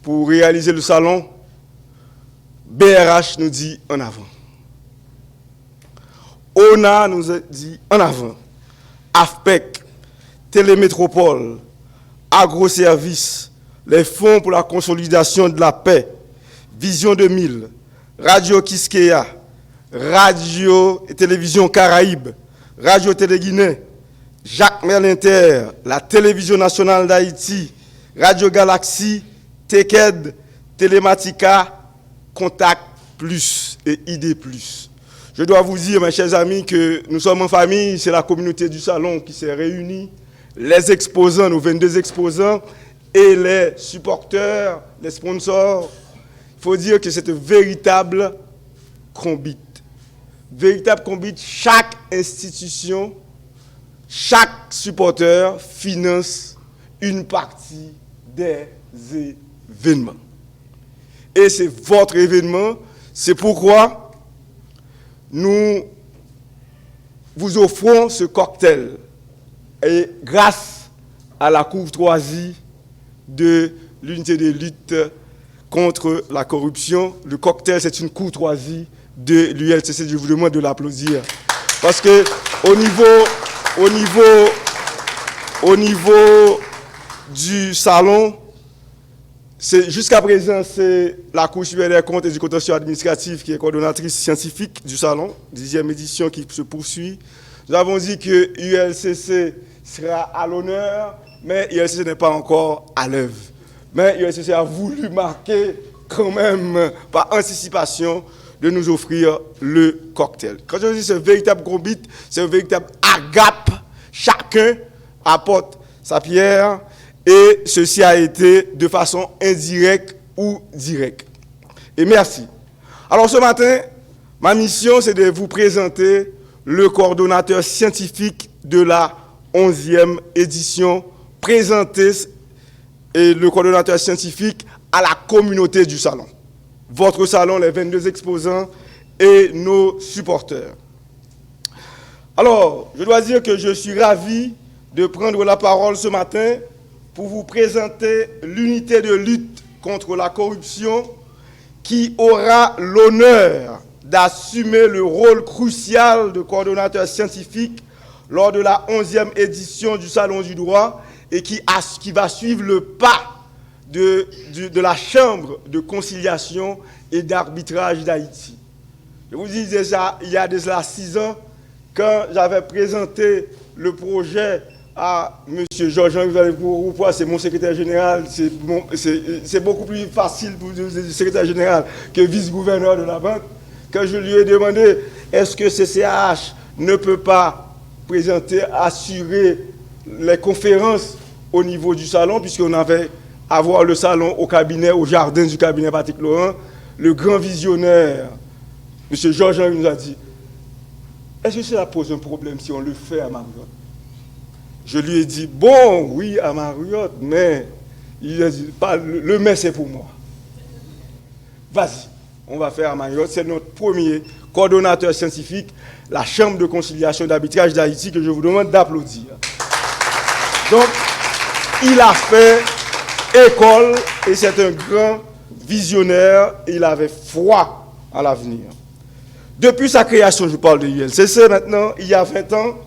I: pour réaliser le salon, BRH nous dit en avant. ONA nous dit en avant. AFPEC, Télémétropole, Agroservices, les fonds pour la consolidation de la paix, Vision 2000, Radio Kiskeya, Radio et Télévision Caraïbes, Radio Télé-Guinée, Jacques Merlinter, la Télévision nationale d'Haïti, Radio Galaxy, TECED, Télématica, Contact Plus et ID Plus. Je dois vous dire, mes chers amis, que nous sommes en famille, c'est la communauté du salon qui s'est réunie, les exposants, nos 22 exposants, et les supporters, les sponsors. Il faut dire que c'est un véritable combite. Véritable combite, chaque institution, chaque supporter finance une partie des événements. Et c'est votre événement, c'est pourquoi nous vous offrons ce cocktail. Et grâce à la courtoisie de l'unité de lutte contre la corruption, le cocktail, c'est une courtoisie de l'ULCC. Je vous demande de l'applaudir. Parce que au niveau du salon, jusqu'à présent, c'est la Cour supérieure des comptes et du contentieux administratif qui est coordonnatrice scientifique du salon, 10e édition qui se poursuit. Nous avons dit que l'ULCC sera à l'honneur, mais l'ULCC n'est pas encore à l'œuvre. Mais l'ULCC a voulu marquer quand même, par anticipation, de nous offrir le cocktail. Quand je dis c'est un véritable combite, c'est un véritable agape. Chacun apporte sa pierre et ceci a été de façon indirecte ou directe. Et merci. Alors ce matin, ma mission c'est de vous présenter le coordonnateur scientifique de la 11e édition, présenter et le coordonnateur scientifique à la communauté du salon. Votre salon, les 22 exposants et nos supporters. Alors, je dois dire que je suis ravi de prendre la parole ce matin pour vous présenter l'unité de lutte contre la corruption qui aura l'honneur d'assumer le rôle crucial de coordonnateur scientifique lors de la 11e édition du Salon du droit et qui va suivre le pas de la Chambre de conciliation et d'arbitrage d'Haïti. Je vous dis déjà, il y a déjà 6 ans, quand j'avais présenté le projet à M. Georges-Henri Roupois, c'est mon secrétaire général, c'est beaucoup plus facile pour le secrétaire général que vice-gouverneur de la banque, quand je lui ai demandé, est-ce que CCAH ne peut pas présenter, assurer les conférences au niveau du salon, puisqu'on avait avoir le salon au cabinet, au jardin du cabinet Patrick Laurent, le grand visionnaire, M. Georges-Henri nous a dit, est-ce que cela pose un problème si on le fait à Margot? Je lui ai dit, bon, oui, à Marriott, mais il a dit, pas, le mais c'est pour moi. Vas-y, on va faire à Marriott. C'est notre premier coordonnateur scientifique, la Chambre de conciliation d'arbitrage d'Haïti, que je vous demande d'applaudir. Donc, il a fait école et c'est un grand visionnaire. Il avait foi à l'avenir. Depuis sa création, je parle de l'ULCC maintenant, il y a 20 ans,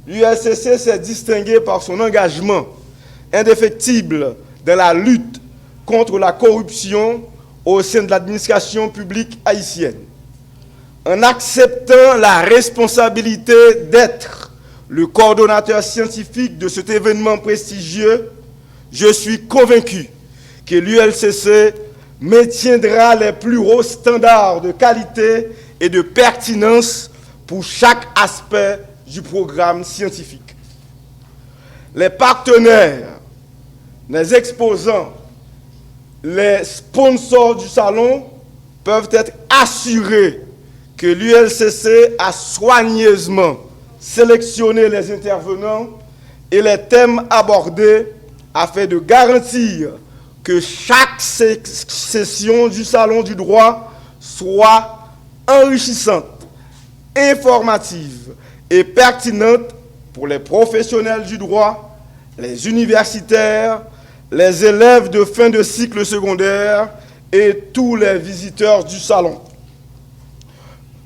I: l'ULCC s'est distingué par son engagement indéfectible dans la lutte contre la corruption au sein de l'administration publique haïtienne. En acceptant la responsabilité d'être le coordonnateur scientifique de cet événement prestigieux, je suis convaincu que l'ULCC maintiendra les plus hauts standards de qualité et de pertinence pour chaque aspect du programme scientifique. Les partenaires, les exposants, les sponsors du salon peuvent être assurés que l'ULCC a soigneusement sélectionné les intervenants et les thèmes abordés afin de garantir que chaque session du Salon du droit soit enrichissante, informative et pertinente pour les professionnels du droit, les universitaires, les élèves de fin de cycle secondaire et tous les visiteurs du salon.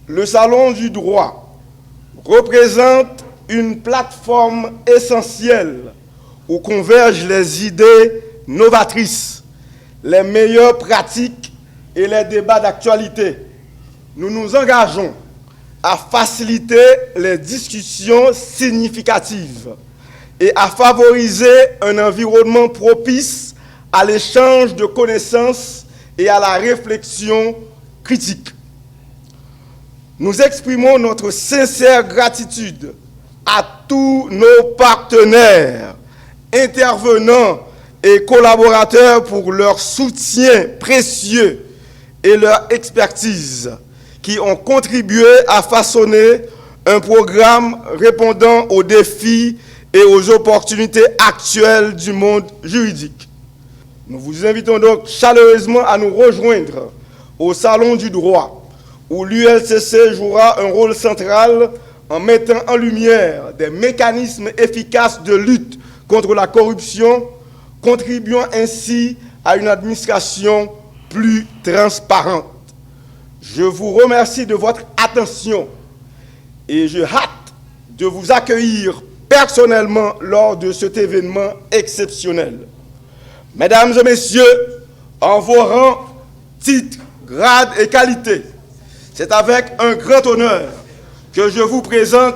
I: Le Salon du droit représente une plateforme essentielle où convergent les idées novatrices, les meilleures pratiques et les débats d'actualité. Nous nous engageons à faciliter les discussions significatives et à favoriser un environnement propice à l'échange de connaissances et à la réflexion critique. Nous exprimons notre sincère gratitude à tous nos partenaires, intervenants et collaborateurs pour leur soutien précieux et leur expertise qui ont contribué à façonner un programme répondant aux défis et aux opportunités actuelles du monde juridique. Nous vous invitons donc chaleureusement à nous rejoindre au Salon du droit, où l'ULCC jouera un rôle central en mettant en lumière des mécanismes efficaces de lutte contre la corruption, contribuant ainsi à une administration plus transparente. Je vous remercie de votre attention et je hâte de vous accueillir personnellement lors de cet événement exceptionnel. Mesdames et messieurs, en vos rangs, titres, grades et qualités, c'est avec un grand honneur que je vous présente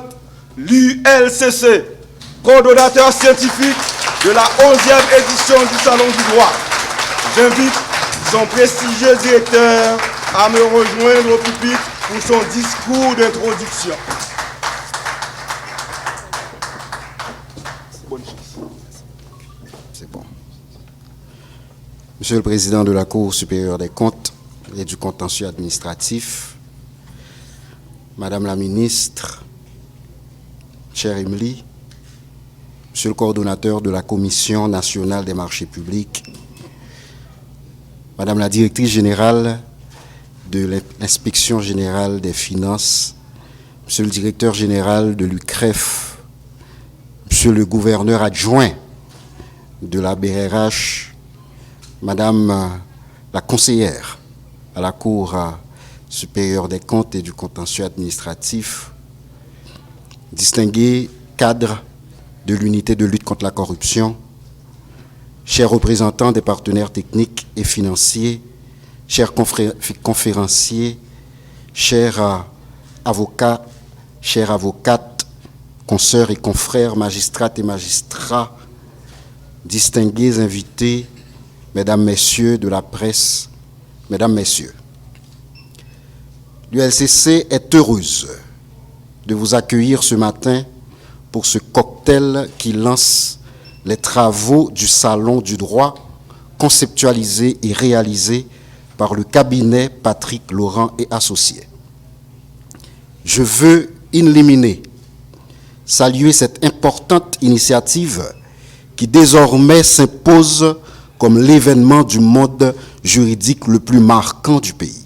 I: l'ULCC, coordonnateur scientifique de la 11e édition du Salon du droit. J'invite son prestigieux directeur à me rejoindre au pupitre pour son discours d'introduction.
J: C'est bon. Monsieur le Président de la Cour supérieure des comptes et du contentieux administratif, Madame la Ministre, chère Émilie, Monsieur le coordonnateur de la Commission nationale des marchés publics, Madame la directrice générale de l'Inspection générale des finances, Monsieur le directeur général de l'UCREF, Monsieur le gouverneur adjoint de la BRH, Madame la conseillère à la Cour supérieure des comptes et du contentieux administratif, distingués cadres de l'unité de lutte contre la corruption, chers représentants des partenaires techniques et financiers, chers conférenciers, chers avocats, chères avocates, consoeurs et confrères, magistrates et magistrats, distingués invités, mesdames, messieurs de la presse, mesdames, messieurs. L'ULCC est heureuse de vous accueillir ce matin pour ce cocktail qui lance les travaux du Salon du droit conceptualisés et réalisés par le cabinet Patrick Laurent et Associés. Je veux in limine saluer cette importante initiative qui désormais s'impose comme l'événement du monde juridique le plus marquant du pays.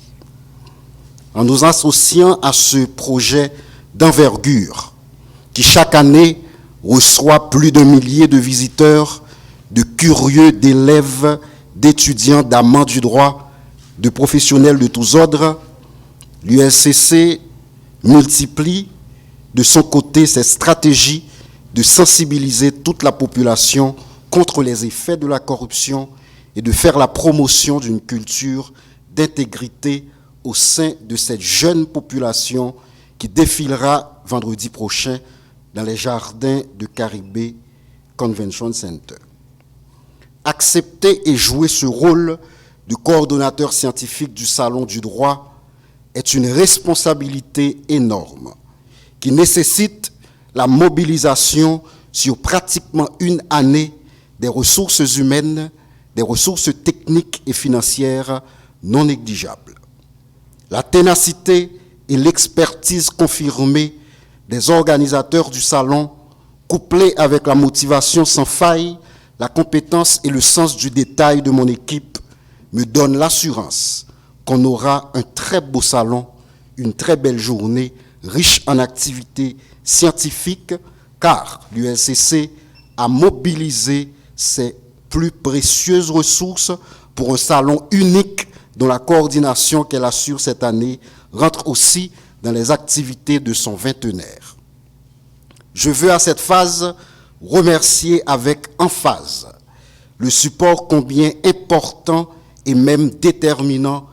J: En nous associant à ce projet d'envergure qui chaque année reçoit plus d'1 millier de visiteurs, de curieux, d'élèves, d'étudiants, d'amants du droit, de professionnels de tous ordres, l'ULCC multiplie de son côté ses stratégies de sensibiliser toute la population contre les effets de la corruption et de faire la promotion d'une culture d'intégrité au sein de cette jeune population qui défilera vendredi prochain dans les jardins de Caribé Convention Center. Accepter et jouer ce rôle de coordonnateur scientifique du Salon du droit est une responsabilité énorme qui nécessite la mobilisation sur pratiquement une année des ressources humaines, des ressources techniques et financières non négligeables. La ténacité et l'expertise confirmée des organisateurs du salon, couplée avec la motivation sans faille, la compétence et le sens du détail de mon équipe, me donnent l'assurance qu'on aura un très beau salon, une très belle journée, riche en activités scientifiques, car l'ULCC a mobilisé ses plus précieuses ressources pour un salon unique dont la coordination qu'elle assure cette année rentre aussi dans les activités de son vingtenaire. Je veux à cette phase remercier avec emphase le support combien important et même déterminant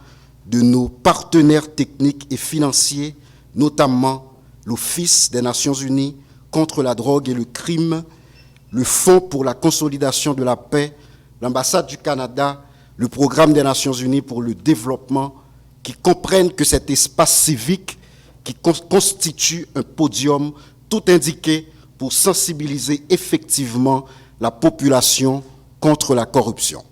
J: de nos partenaires techniques et financiers, notamment l'Office des Nations Unies contre la drogue et le crime, le Fonds pour la consolidation de la paix, l'ambassade du Canada, le Programme des Nations Unies pour le développement, qui comprennent que cet espace civique qui constitue un podium tout indiqué pour sensibiliser effectivement la population contre la corruption.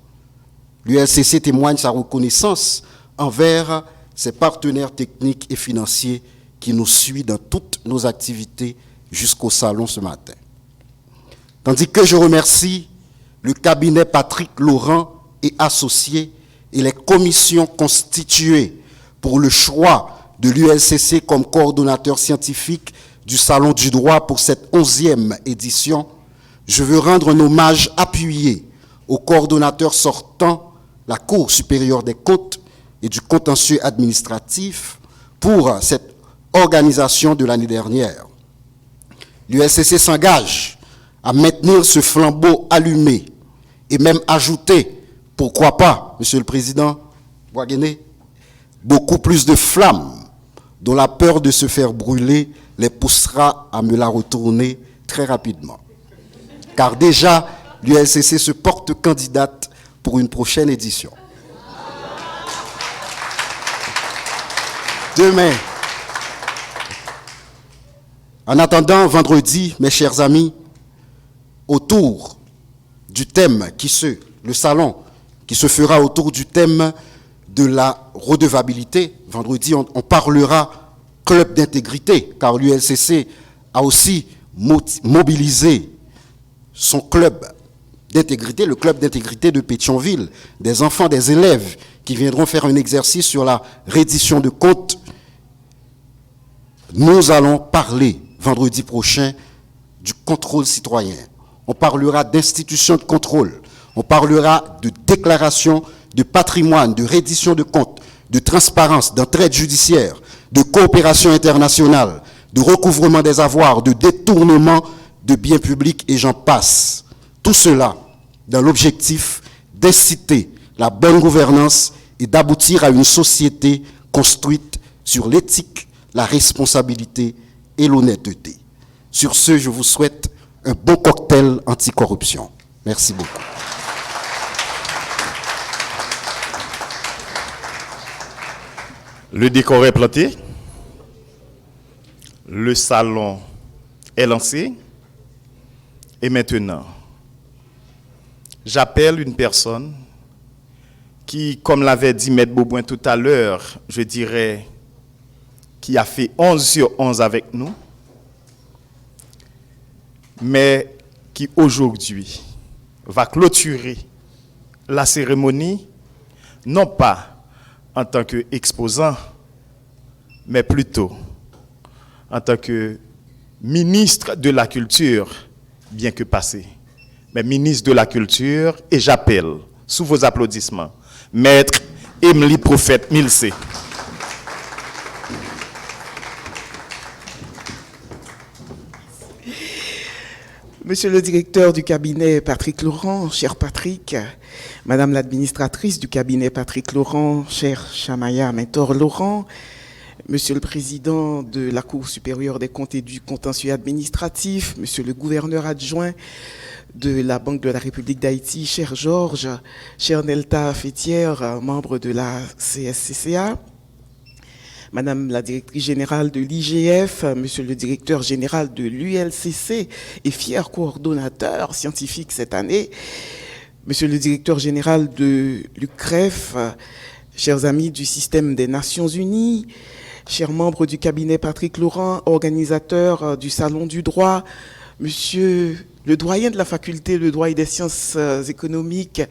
J: L'ULCC témoigne sa reconnaissance envers ses partenaires techniques et financiers qui nous suivent dans toutes nos activités jusqu'au salon ce matin. Tandis que je remercie le cabinet Patrick Laurent et associés et les commissions constituées pour le choix de l'ULCC comme coordonnateur scientifique du Salon du droit pour cette 11e édition, je veux rendre un hommage appuyé au coordonnateur sortant, la Cour supérieure des comptes et du contentieux administratif pour cette organisation de l'année dernière. L'ULCC s'engage à maintenir ce flambeau allumé et même ajouter, pourquoi pas, Monsieur le Président Boisguené, beaucoup plus de flammes dont la peur de se faire brûler les poussera à me la retourner très rapidement. Car déjà, l'ULCC se porte candidate pour une prochaine édition. Demain, en attendant vendredi, mes chers amis, autour du thème le salon qui se fera autour du thème de la redevabilité. Vendredi, on parlera club d'intégrité, car l'ULCC a aussi mobilisé son club d'intégrité, le club d'intégrité de Pétionville, des enfants, des élèves qui viendront faire un exercice sur la reddition de comptes. Nous allons parler vendredi prochain du contrôle citoyen. On parlera d'institutions de contrôle. On parlera de déclaration de patrimoine, de reddition de comptes, de transparence, d'entraide judiciaire, de coopération internationale, de recouvrement des avoirs, de détournement de biens publics et j'en passe. Tout cela dans l'objectif d'inciter la bonne gouvernance et d'aboutir à une société construite sur l'éthique, la responsabilité et l'honnêteté. Sur ce, je vous souhaite un bon cocktail anticorruption. Merci beaucoup.
A: Le décor est planté. Le salon est lancé. Et maintenant, j'appelle une personne qui, comme l'avait dit Maître Beauboin tout à l'heure, je dirais, qui a fait 11 sur 11 avec nous. mais qui aujourd'hui va clôturer la cérémonie, non pas en tant qu'exposant, mais plutôt en tant que ministre de la Culture, bien que passé, mais ministre de la Culture, et j'appelle, sous vos applaudissements, Maître Emily Prophète Milsé.
K: Monsieur le directeur du cabinet Patrick Laurent, cher Patrick, Madame l'administratrice du cabinet Patrick Laurent, cher Chamaya Mentor Laurent, Monsieur le président de la Cour supérieure des comptes et du contentieux administratif, Monsieur le gouverneur adjoint de la Banque de la République d'Haïti, cher Georges, cher Nelta Fétière, membre de la CSCCA, Madame la directrice générale de l'IGF, Monsieur le directeur général de l'ULCC et fier coordonnateur scientifique cette année, Monsieur le directeur général de l'UCREF, chers amis du système des Nations Unies, chers membres du cabinet Patrick Laurent, organisateur du Salon du droit, Monsieur le doyen de la faculté de droit et des sciences économiques,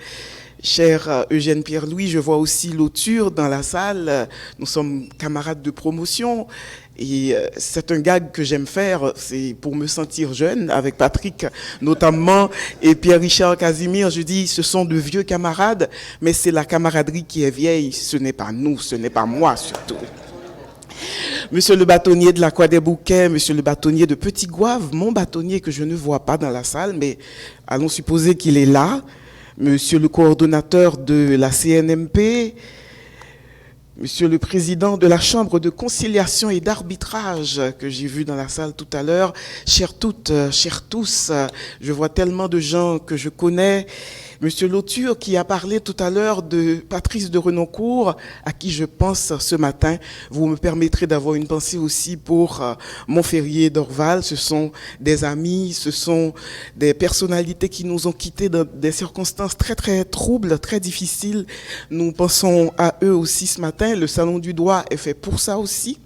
K: cher Eugène Pierre-Louis, je vois aussi Lauture dans la salle. Nous sommes camarades de promotion et c'est un gag que j'aime faire, c'est pour me sentir jeune avec Patrick notamment et Pierre-Richard Casimir. Je dis ce sont de vieux camarades, mais c'est la camaraderie qui est vieille, ce n'est pas nous, ce n'est pas moi surtout. Monsieur le bâtonnier de la Croix des Bouquets, monsieur le bâtonnier de Petit Gouave, mon bâtonnier que je ne vois pas dans la salle, mais allons supposer qu'il est là. Monsieur le coordonnateur de la CNMP, Monsieur le président de la Chambre de conciliation et d'arbitrage que j'ai vu dans la salle tout à l'heure, chères toutes, chers tous, je vois tellement de gens que je connais. Monsieur Lauture qui a parlé tout à l'heure de Patrice de Renoncourt, à qui je pense ce matin. Vous me permettrez d'avoir une pensée aussi pour Montferrier d'Orval. Ce sont des amis, ce sont des personnalités qui nous ont quittés dans des circonstances très très troubles, très difficiles. Nous pensons à eux aussi ce matin. Le Salon du droit est fait pour ça aussi.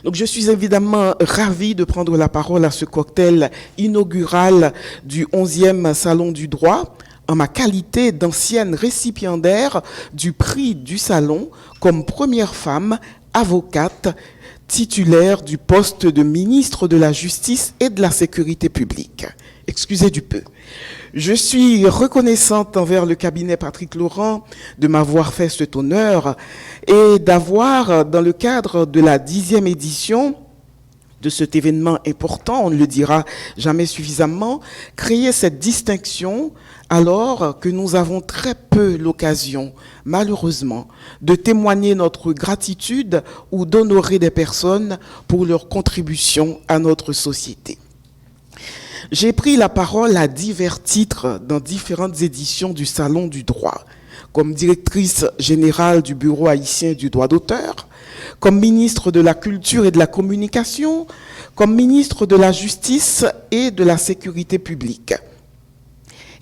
K: Donc je suis évidemment ravi de prendre la parole à ce cocktail inaugural du 11e Salon du droit, en ma qualité d'ancienne récipiendaire du prix du Salon comme première femme avocate titulaire du poste de ministre de la Justice et de la Sécurité publique. Excusez du peu. Je suis reconnaissante envers le cabinet Patrick Laurent de m'avoir fait cet honneur et d'avoir, dans le cadre de la 10e édition de cet événement important, on ne le dira jamais suffisamment, créé cette distinction alors que nous avons très peu l'occasion, malheureusement, de témoigner notre gratitude ou d'honorer des personnes pour leur contribution à notre société. J'ai pris la parole à divers titres dans différentes éditions du Salon du droit, comme directrice générale du Bureau haïtien du droit d'auteur, comme ministre de la Culture et de la Communication, comme ministre de la Justice et de la Sécurité publique.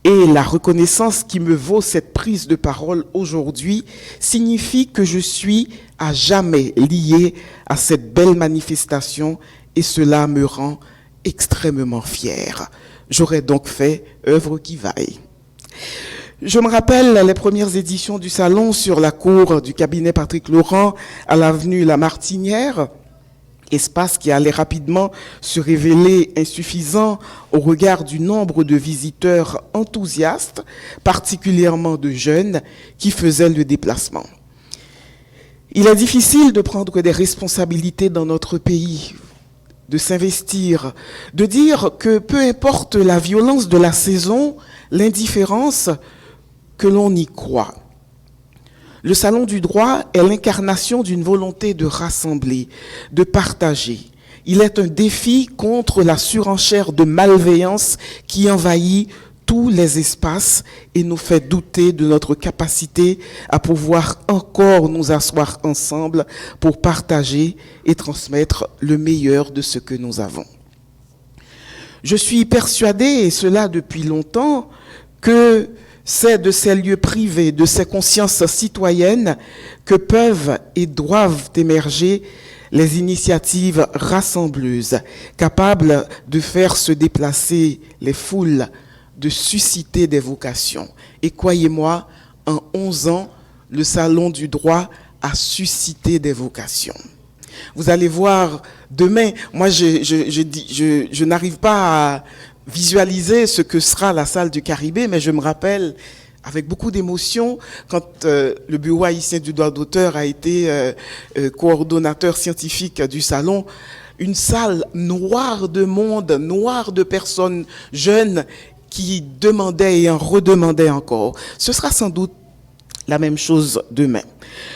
K: Et la reconnaissance qui me vaut cette prise de parole aujourd'hui signifie que je suis à jamais lié à cette belle manifestation et cela me rend extrêmement fier. J'aurais donc fait œuvre qui vaille. Je me rappelle les premières éditions du salon sur la cour du cabinet Patrick Laurent à l'avenue La Martinière, espace qui allait rapidement se révéler insuffisant au regard du nombre de visiteurs enthousiastes, particulièrement de jeunes, qui faisaient le déplacement. Il est difficile de prendre des responsabilités dans notre pays, de s'investir, de dire que peu importe la violence de la saison, l'indifférence, que l'on y croit. Le Salon du droit est l'incarnation d'une volonté de rassembler, de partager. Il est un défi contre la surenchère de malveillance qui envahit tous les espaces et nous fait douter de notre capacité à pouvoir encore nous asseoir ensemble pour partager et transmettre le meilleur de ce que nous avons. Je suis persuadée, et cela depuis longtemps, que c'est de ces lieux privés, de ces consciences citoyennes que peuvent et doivent émerger les initiatives rassembleuses, capables de faire se déplacer les foules, de susciter des vocations. Et croyez-moi, en 11 ans, le Salon du droit a suscité des vocations. Vous allez voir demain, moi je n'arrive pas à visualiser ce que sera la salle du Caribé, mais je me rappelle avec beaucoup d'émotion quand le Bureau haïtien du droit d'auteur a été coordonnateur scientifique du salon, une salle noire de monde, noire de personnes jeunes qui demandaient et en redemandaient encore. Ce sera sans doute la même chose demain.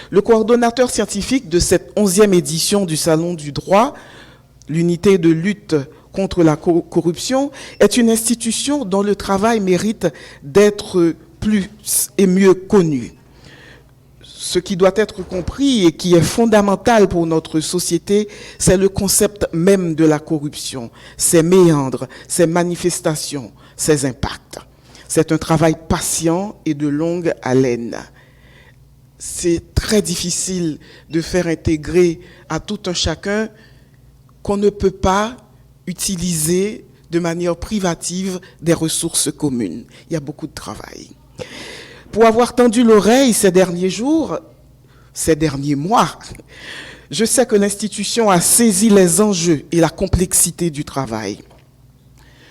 K: Le coordonnateur scientifique de cette 11e édition du Salon du droit, l'unité de lutte contre la corruption, est une institution dont le travail mérite d'être plus et mieux connu. Ce qui doit être compris et qui est fondamental pour notre société, c'est le concept même de la corruption, ses méandres, ses manifestations, ses impacts. C'est un travail patient et de longue haleine. C'est très difficile de faire intégrer à tout un chacun qu'on ne peut pas utiliser de manière privative des ressources communes. Il y a beaucoup de travail. Pour avoir tendu l'oreille ces derniers jours, ces derniers mois, je sais que l'institution a saisi les enjeux et la complexité du travail.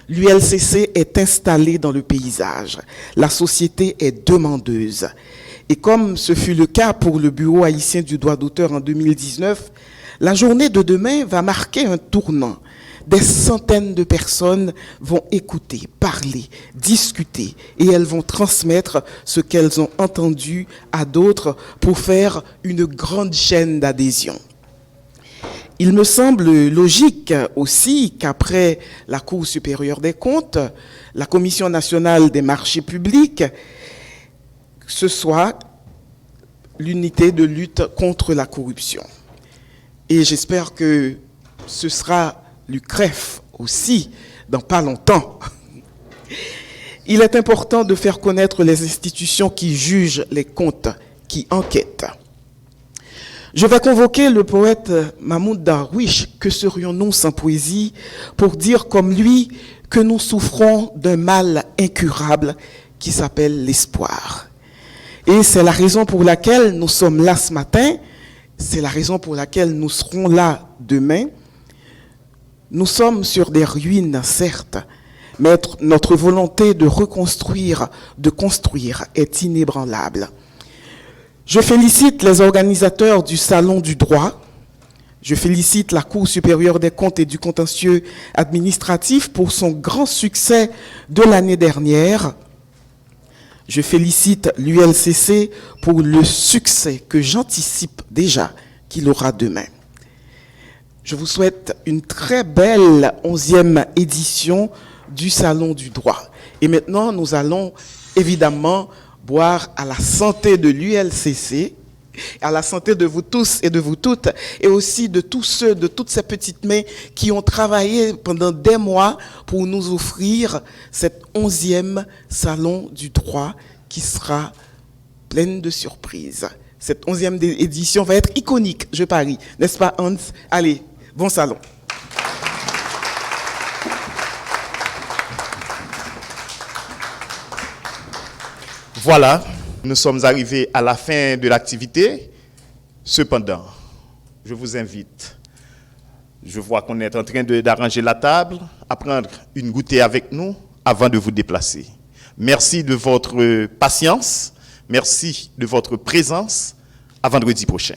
K: L'ULCC est installée dans le paysage. La société est demandeuse. Et comme ce fut le cas pour le Bureau haïtien du droit d'auteur en 2019, la journée de demain va marquer un tournant. Des centaines de personnes vont écouter, parler, discuter, et elles vont transmettre ce qu'elles ont entendu à d'autres pour faire une grande chaîne d'adhésion. Il me semble logique aussi qu'après la Cour supérieure des comptes, la Commission nationale des marchés publics, ce soit l'unité de lutte contre la corruption. Et j'espère que ce sera l'UCREF aussi, dans pas longtemps. Il est important de faire connaître les institutions qui jugent les comptes, qui enquêtent. Je vais convoquer le poète Mahmoud Darwish, que serions-nous sans poésie, pour dire comme lui que nous souffrons d'un mal incurable qui s'appelle l'espoir. Et c'est la raison pour laquelle nous sommes là ce matin, c'est la raison pour laquelle nous serons là demain. Nous sommes sur des ruines, certes, mais notre volonté de reconstruire, de construire est inébranlable. Je félicite les organisateurs du Salon du droit. Je félicite la Cour supérieure des comptes et du contentieux administratif pour son grand succès de l'année dernière. Je félicite l'ULCC pour le succès que j'anticipe déjà qu'il aura demain. Je vous souhaite une très belle 11e édition du Salon du droit. Et maintenant, nous allons évidemment boire à la santé de l'ULCC, à la santé de vous tous et de vous toutes, et aussi de tous ceux, de toutes ces petites mains qui ont travaillé pendant des mois pour nous offrir cette 11e Salon du droit qui sera pleine de surprises. Cette 11e édition va être iconique, je parie. N'est-ce pas, Hans? Allez, bon salon.
A: Voilà, nous sommes arrivés à la fin de l'activité. Cependant, je vous invite, je vois qu'on est en train d'arranger la table, à prendre une goûtée avec nous avant de vous déplacer. Merci de votre patience, merci de votre présence. À vendredi prochain.